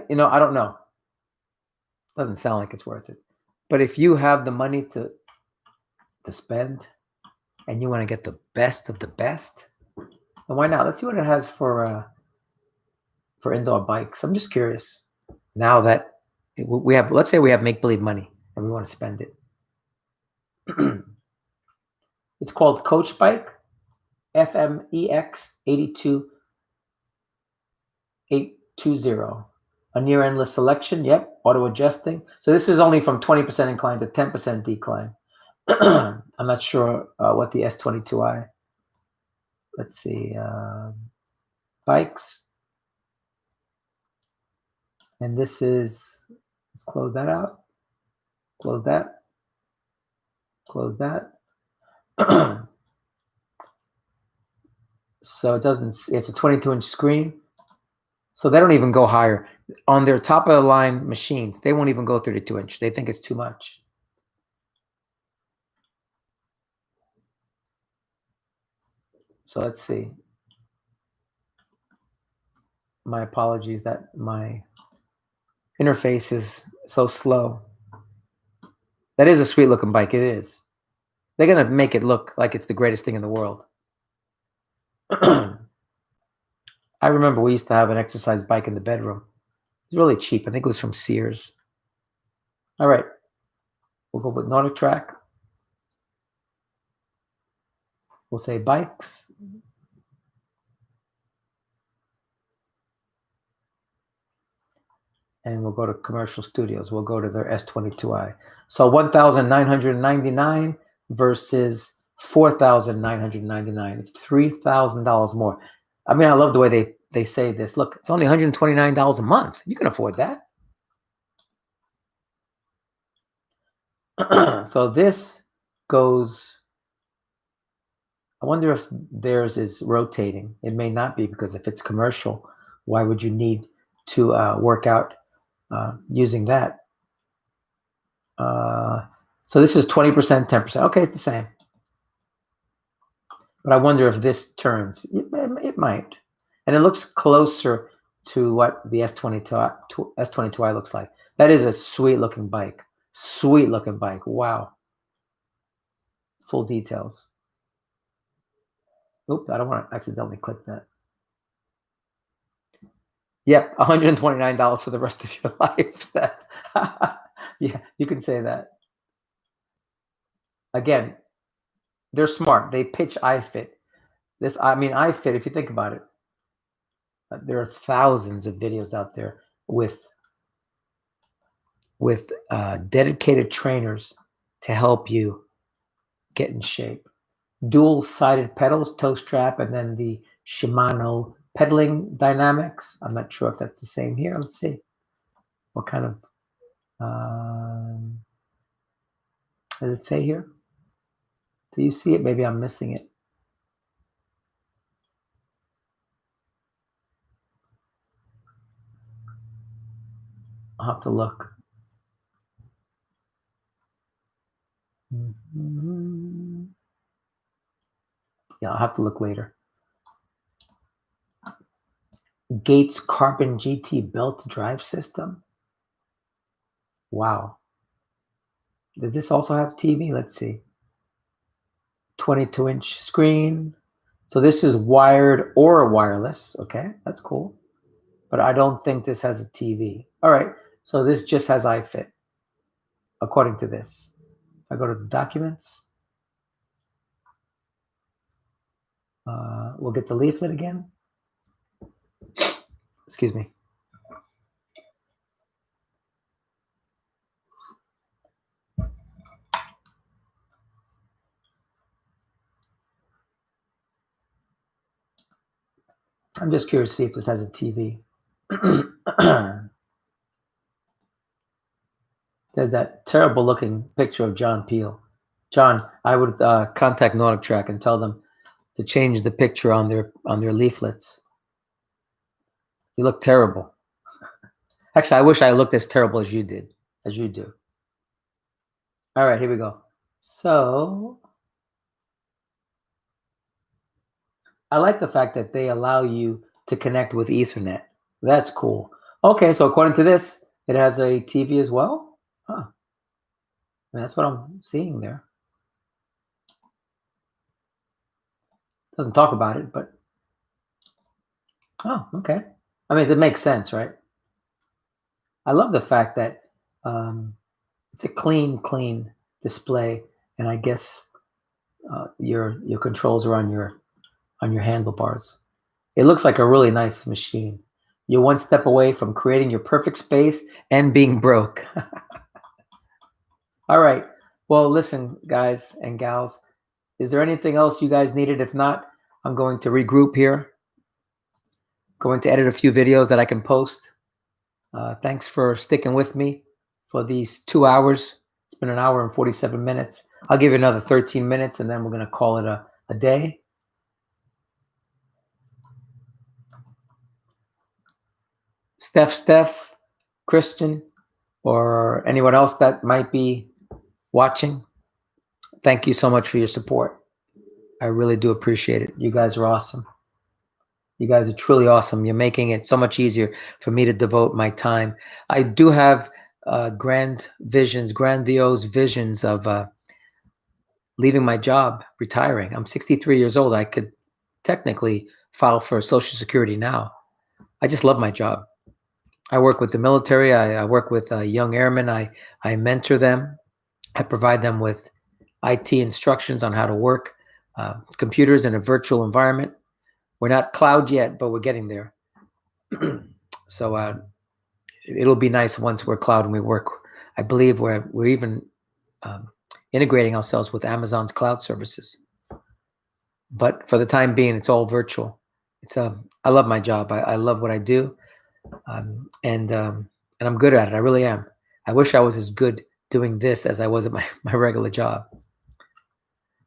[SPEAKER 1] don't know. Doesn't sound like it's worth it. But if you have the money to spend and you want to get the best of the best, then why not? Let's see what it has for indoor bikes. I'm just curious. Now that we have, let's say we have make-believe money and we want to spend it. It's called Coach Bike FMEX82820. A near endless selection. Yep. Auto adjusting. So this is only from 20% incline to 10% decline. I'm not sure what the S22i. Let's see. Bikes. And this is, let's close that out. Close that. Close that. So it doesn't, it's a 22-inch screen. So they don't even go higher. On their top of the line machines, they won't even go 32-inch. They think it's too much. So let's see. My apologies that my interface is so slow. That is a sweet looking bike. It is. They're going to make it look like it's the greatest thing in the world. I remember we used to have an exercise bike in the bedroom. It was really cheap. I think it was from Sears. All right. We'll go with NordicTrack. We'll say bikes. And we'll go to commercial studios. We'll go to their S22i. So 1,999 versus 4,999. It's $3,000 more. I mean, I love the way they say this. Look, it's only $129 a month. You can afford that. So this goes, I wonder if theirs is rotating. It may not be, because if it's commercial, why would you need to work out using that? So this is 20%, 10%. Okay, it's the same. But I wonder if this turns. It might. And it looks closer to what the S22i looks like. That is a sweet looking bike. Sweet looking bike. Wow. Full details. Oop, I don't want to accidentally click that. Yep, $129 for the rest of your life. Yeah, you can say that. Again, they're smart. They pitch iFit. iFit, if you think about it, there are thousands of videos out there with dedicated trainers to help you get in shape. Dual-sided pedals, toe strap, and then the Shimano pedaling dynamics. I'm not sure if that's the same here. Let's see. What kind of, does it say here? Do you see it? Maybe I'm missing it. I'll have to look. Yeah, I'll have to look later. Gates Carbon GT belt drive system. Wow. Does this also have TV? Let's see. 22-inch screen. So this is wired or wireless. Okay, that's cool. But I don't think this has a TV. All right, so this just has iFit, according to this. I go to the documents. We'll get the leaflet again. Excuse me. I'm just curious to see if this has a TV. There's that terrible looking picture of John Peel. John, I would contact NordicTrack and tell them to change the picture on their leaflets. You look terrible. Actually, I wish I looked as terrible as you did, as you do. All right, here we go. So I like the fact that they allow you to connect with Ethernet. That's cool. Okay, so according to this, it has a TV as well? Huh. That's what I'm seeing there. Doesn't talk about it, but oh, okay. I mean, it makes sense, right? I love the fact that it's a clean display, and I guess your controls are on your handlebars. It looks like a really nice machine. You're one step away from creating your perfect space and being broke. All right. Well, listen, guys and gals, is there anything else you guys needed? If not, I'm going to regroup here. Going to edit a few videos that I can post. Thanks for sticking with me for these 2 hours. It's been 1 hour and 47 minutes. I'll give you another 13 minutes, and then we're going to call it a day. Steph, Christian, or anyone else that might be watching, thank you so much for your support. I really do appreciate it. You guys are awesome. You guys are truly awesome. You're making it so much easier for me to devote my time. I do have grandiose visions of leaving my job, retiring. I'm 63 years old. I could technically file for Social Security now. I just love my job. I work with the military. I work with young airmen. I mentor them. I provide them with IT instructions on how to work computers in a virtual environment. We're not cloud yet, but we're getting there. So it'll be nice once we're cloud and we work. I believe we're even integrating ourselves with Amazon's cloud services. But for the time being, it's all virtual. I love my job. I love what I do, and I'm good at it. I really am. I wish I was as good doing this as I was at my regular job.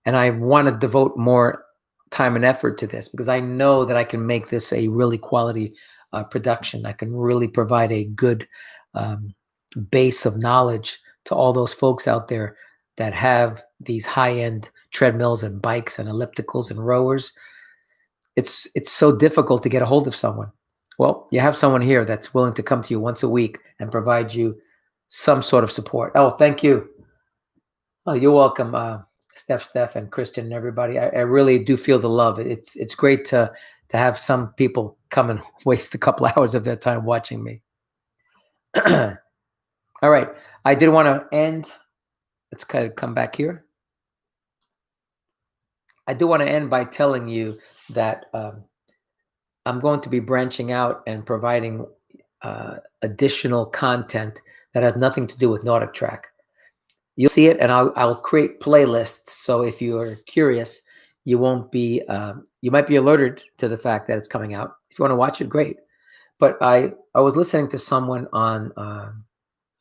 [SPEAKER 1] And I want to devote more time and effort to this because I know that I can make this a really quality production. I can really provide a good base of knowledge to all those folks out there that have these high-end treadmills and bikes and ellipticals and rowers. It's so difficult to get a hold of someone. Well, you have someone here that's willing to come to you once a week and provide you some sort of support. Oh, thank you. Oh, you're welcome, Steph, and Christian, and everybody. I really do feel the love. It's great to have some people come and waste a couple hours of their time watching me. All right, I did want to end. Let's kind of come back here. I do want to end by telling you that I'm going to be branching out and providing additional content that has nothing to do with NordicTrack. You'll see it, and I'll create playlists. So if you are curious, you won't be, you might be alerted to the fact that it's coming out. If you want to watch it, great. But I was listening to someone on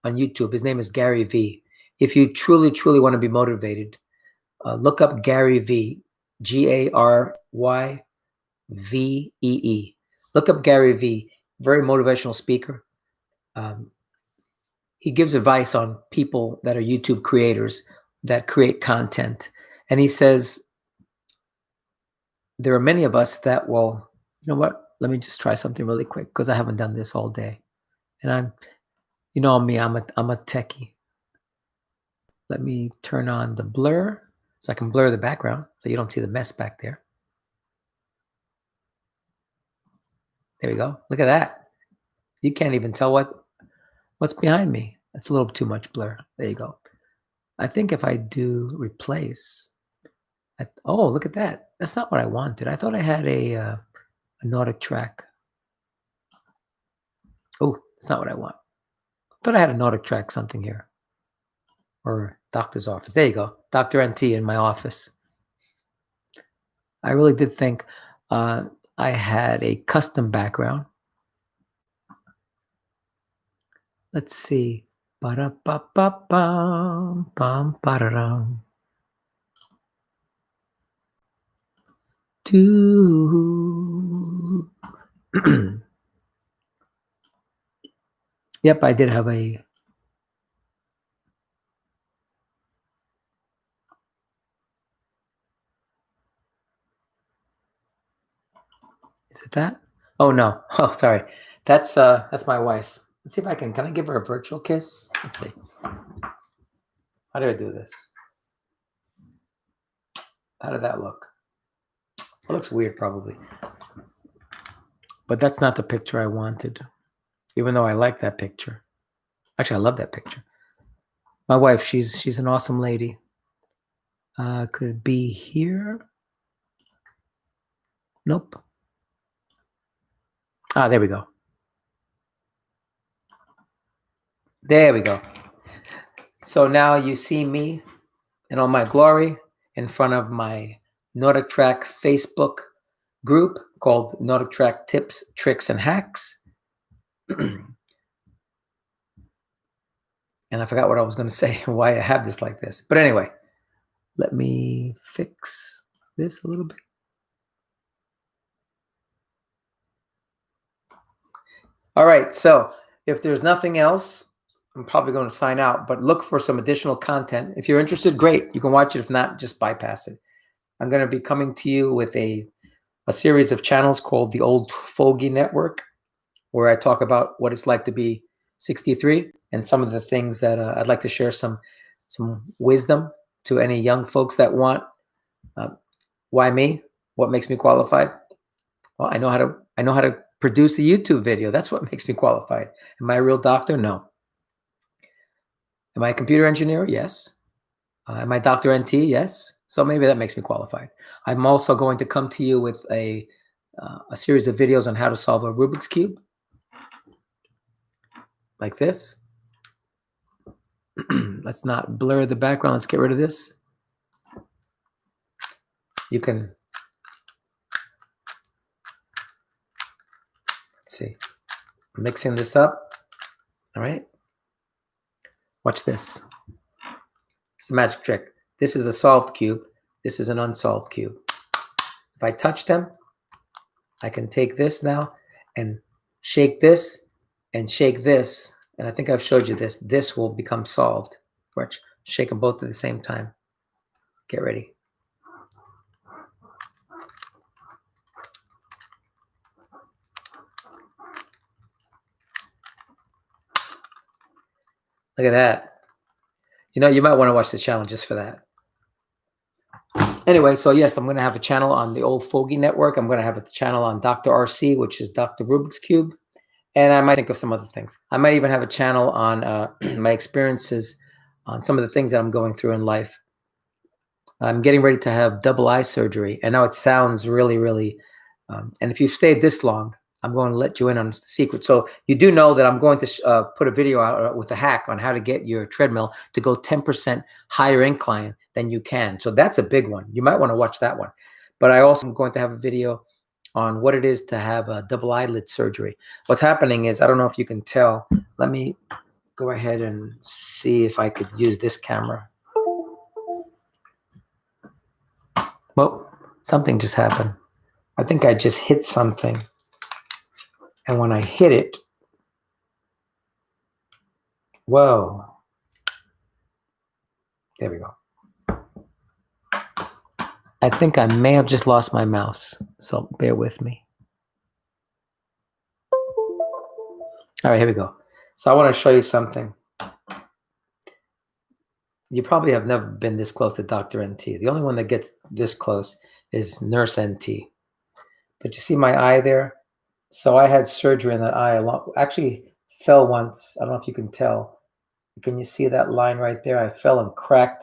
[SPEAKER 1] YouTube. His name is Gary V. If you truly want to be motivated, look up Gary V. GaryVee. Look up Gary V. Very motivational speaker. He gives advice on people that are YouTube creators that create content. And he says, there are many of us that will, you know what, let me just try something really quick because I haven't done this all day. And I'm me, I'm a techie. Let me turn on the blur so I can blur the background so you don't see the mess back there. There we go. Look at that. You can't even tell what's behind me. That's a little too much blur. There you go. I think if I do replace, oh, look at that. That's not what I wanted. I thought I had a NordicTrack. Oh, it's not what I want. I thought I had a NordicTrack something here. Or doctor's office. There you go. Dr. NT in my office. I really did think I had a custom background. Let's see. Ba-da-ba-ba-bum, bum, ba-da-dum. Yep, I did have a. Is it that? Oh no. Oh, sorry. That's my wife. Let's see if I can I give her a virtual kiss? Let's see. How do I do this? How did that look? It looks weird probably. But that's not the picture I wanted. Even though I like that picture. Actually, I love that picture. My wife, she's an awesome lady. Could it be here? Nope. Ah, there we go. There we go. So now you see me in all my glory in front of my NordicTrack Facebook group called NordicTrack Tips, Tricks, and Hacks. And I forgot what I was going to say, why I have this like this. But anyway, let me fix this a little bit. All right, so if there's nothing else, I'm probably going to sign out, but look for some additional content. If you're interested, great. You can watch it. If not, just bypass it. I'm going to be coming to you with a series of channels called the Old Fogie Network, where I talk about what it's like to be 63 and some of the things that I'd like to share some wisdom to any young folks that want. Why me? What makes me qualified? Well, I know how to produce a YouTube video. That's what makes me qualified. Am I a real doctor? No. Am I a computer engineer? Yes. Am I Dr. NT? Yes. So maybe that makes me qualified. I'm also going to come to you with a series of videos on how to solve a Rubik's Cube. Like this. Let's not blur the background. Let's get rid of this. You can, let's see, mixing this up. All right. Watch this. It's a magic trick. This is a solved cube. This is an unsolved cube. If I touch them, I can take this now and shake this and shake this. And I think I've showed you this. This will become solved. Watch, shake them both at the same time. Get ready. Look at that. You know, you might want to watch the channel just for that. Anyway, so yes, I'm going to have a channel on the Old Fogie Network. I'm going to have a channel on Dr. RC, which is Dr. Rubik's Cube. And I might think of some other things. I might even have a channel on my experiences on some of the things that I'm going through in life. I'm getting ready to have double eye surgery. And now it sounds really, really, and if you've stayed this long, I'm going to let you in on the secret. So you do know that I'm going to put a video out with a hack on how to get your treadmill to go 10% higher incline than you can. So that's a big one. You might want to watch that one. But I also am going to have a video on what it is to have a double eyelid surgery. What's happening is, I don't know if you can tell. Let me go ahead and see if I could use this camera. Well, something just happened. I think I just hit something. And when I hit it, whoa, there we go. I think I may have just lost my mouse, so bear with me. All right, here we go. So I want to show you something. You probably have never been this close to Dr. NT. The only one that gets this close is Nurse NT. But you see my eye there? So I had surgery in that eye. Actually fell once. I don't know if you can tell. Can you see that line right there? I fell and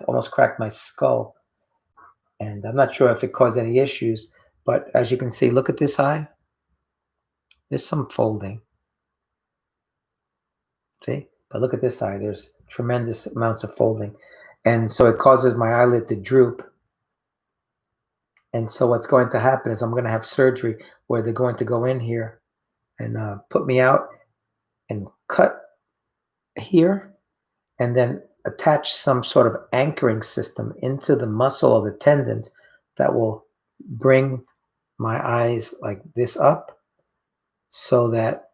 [SPEAKER 1] almost cracked my skull. And I'm not sure if it caused any issues, but as you can see, look at this eye. There's some folding. See? But look at this eye. There's tremendous amounts of folding. And so it causes my eyelid to droop. And so what's going to happen is I'm going to have surgery where they're going to go in here and put me out and cut here and then attach some sort of anchoring system into the muscle of the tendons that will bring my eyes like this up so that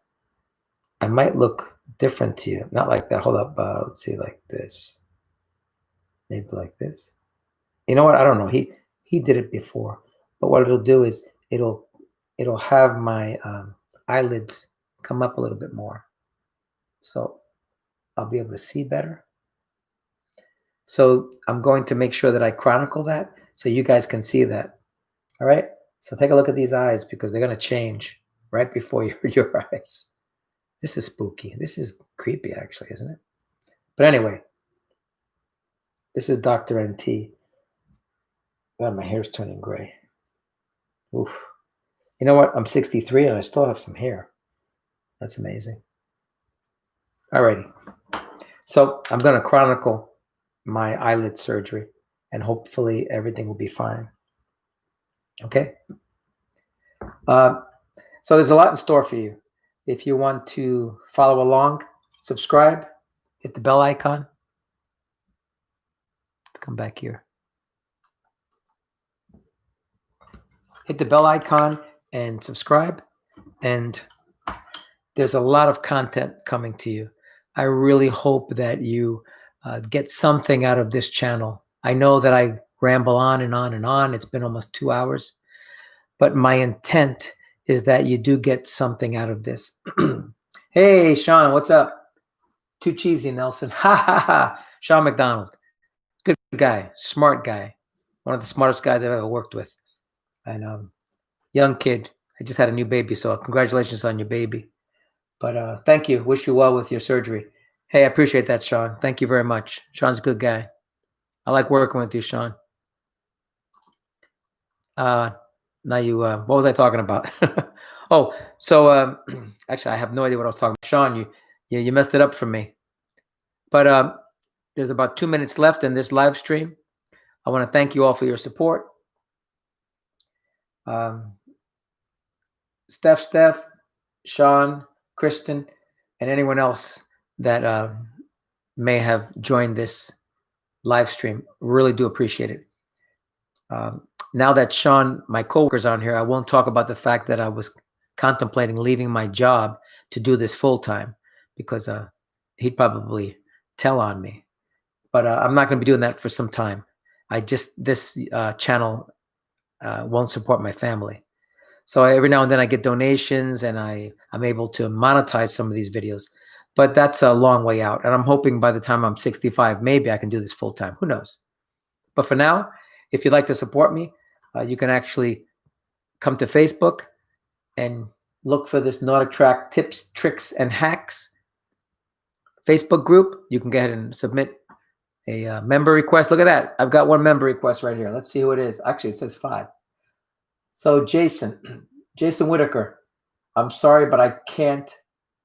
[SPEAKER 1] I might look different to you. Not like that. Hold up. Let's see, like this. Maybe like this. You know what? I don't know. He did it before. But what it'll do is it'll have my eyelids come up a little bit more. So I'll be able to see better. So I'm going to make sure that I chronicle that so you guys can see that. All right? So take a look at these eyes because they're going to change right before your eyes. This is spooky. This is creepy, actually, isn't it? But anyway, this is Dr. NT. God, my hair's turning gray. Oof. You know what? I'm 63 and I still have some hair. That's amazing. Alrighty. So I'm going to chronicle my eyelid surgery and hopefully everything will be fine. Okay? So there's a lot in store for you. If you want to follow along, subscribe, hit the bell icon. Let's come back here. Hit the bell icon and subscribe. And there's a lot of content coming to you. I really hope that you get something out of this channel. I know that I ramble on and on and on. It's been almost 2 hours. But my intent is that you do get something out of this. Hey, Sean, what's up? Too cheesy, Nelson. Ha, ha, ha. Sean McDonald. Good guy. Smart guy. One of the smartest guys I've ever worked with. And young kid. I just had a new baby, so congratulations on your baby. But thank you. Wish you well with your surgery. Hey, I appreciate that, Sean. Thank you very much. Sean's a good guy. I like working with you, Sean. Now you, what was I talking about? Oh, so actually, I have no idea what I was talking about. Sean, you messed it up for me. But there's about 2 minutes left in this live stream. I want to thank you all for your support. Steph, Sean, Kristen, and anyone else that may have joined this live stream. Really do appreciate it. Now that Sean, my coworker's on here, I won't talk about the fact that I was contemplating leaving my job to do this full time because he'd probably tell on me. But I'm not going to be doing that for some time. This channel won't support my family. So every now and then I get donations and I'm able to monetize some of these videos. But that's a long way out. And I'm hoping by the time I'm 65, maybe I can do this full time. Who knows? But for now, if you'd like to support me, you can actually come to Facebook and look for this NordicTrack tips, tricks, and hacks Facebook group. You can go ahead and submit a member request. Look at that. I've got one member request right here. Let's see who it is. Actually, it says 5. So Jason Whitaker, I'm sorry, but I can't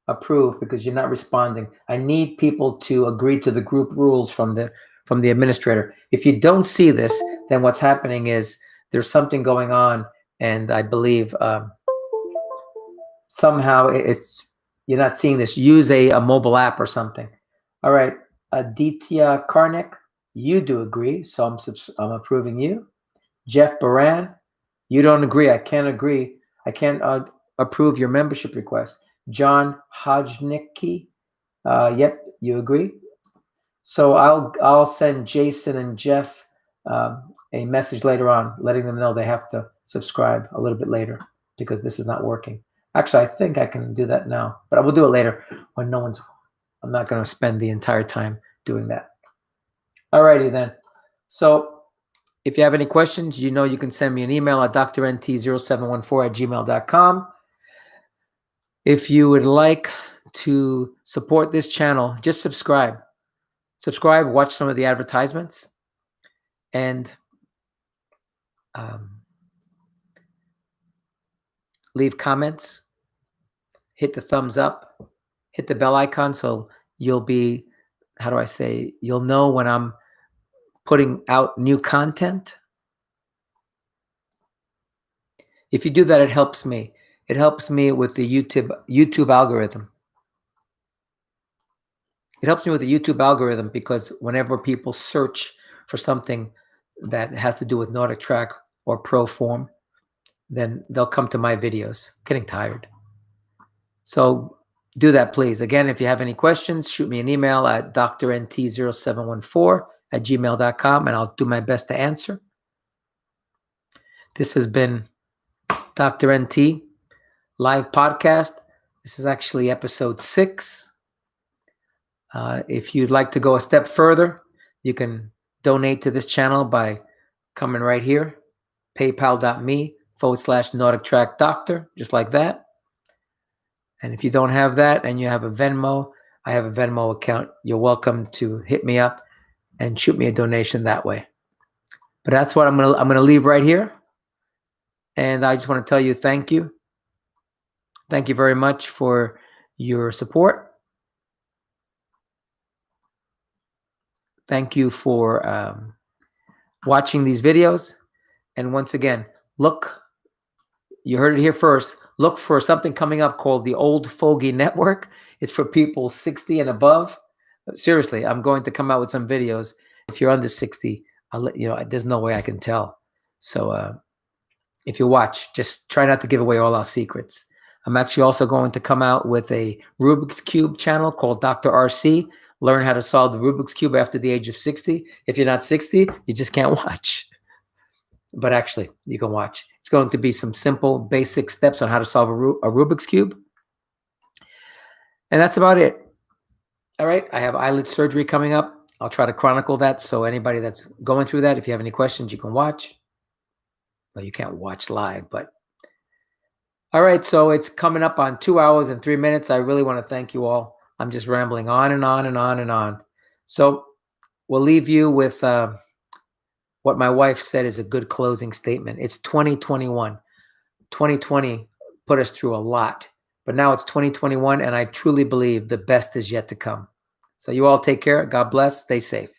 [SPEAKER 1] approve because you're not responding. I need people to agree to the group rules from the administrator. If you don't see this, then what's happening is there's something going on, and I believe somehow it's you're not seeing this. Use a mobile app or something. All right, Aditya Karnik, you do agree, so I'm approving you. Jeff Baran, you don't agree. I can't agree. I can't approve your membership request. John Hodgnicki, yep, you agree. So I'll send Jason and Jeff a message later on, letting them know they have to subscribe a little bit later because this is not working. Actually, I think I can do that now, but I will do it later when no one's. I'm not going to spend the entire time doing that. Alrighty then. So if you have any questions, you know you can send me an email at drnt0714@gmail.com. If you would like to support this channel, just subscribe. Subscribe, watch some of the advertisements, and leave comments. Hit the thumbs up. Hit the bell icon so you'll be, how do I say, you'll know when I'm putting out new content. If you do that, it helps me. It helps me with the YouTube algorithm. It helps me with the YouTube algorithm because whenever people search for something that has to do with NordicTrack or ProForm, then they'll come to my videos. Getting tired. So do that, please. Again, if you have any questions, shoot me an email at drnt0714@gmail.com, and I'll do my best to answer. This has been Dr. NT live podcast. This is actually episode 6. If you'd like to go a step further, you can donate to this channel by coming right here, paypal.me/NordicTrack Doctor, just like that. And if you don't have that and you have a Venmo, I have a Venmo account. You're welcome to hit me up and shoot me a donation that way. But that's what I'm gonna leave right here. And I just want to tell you thank you. Thank you very much for your support. Thank you for watching these videos. And once again, look, you heard it here first. Look for something coming up called the Old Fogie Network. It's for people 60 and above. Seriously, I'm going to come out with some videos. If you're under 60, I'll let you know. There's no way I can tell. So if you watch, just try not to give away all our secrets. I'm actually also going to come out with a Rubik's Cube channel called Dr. RC. Learn how to solve the Rubik's Cube after the age of 60. If you're not 60, you just can't watch. But actually, you can watch. It's going to be some simple, basic steps on how to solve a Rubik's Cube. And that's about it. All right, I have eyelid surgery coming up. I'll try to chronicle that. So anybody that's going through that, if you have any questions, you can watch. Well, you can't watch live, but. All right, so it's coming up on 2 hours and 3 minutes. I really want to thank you all. I'm just rambling on and on and on and on. So we'll leave you with what my wife said is a good closing statement. It's 2021. 2020 put us through a lot, but now it's 2021, and I truly believe the best is yet to come. So you all take care. God bless. Stay safe.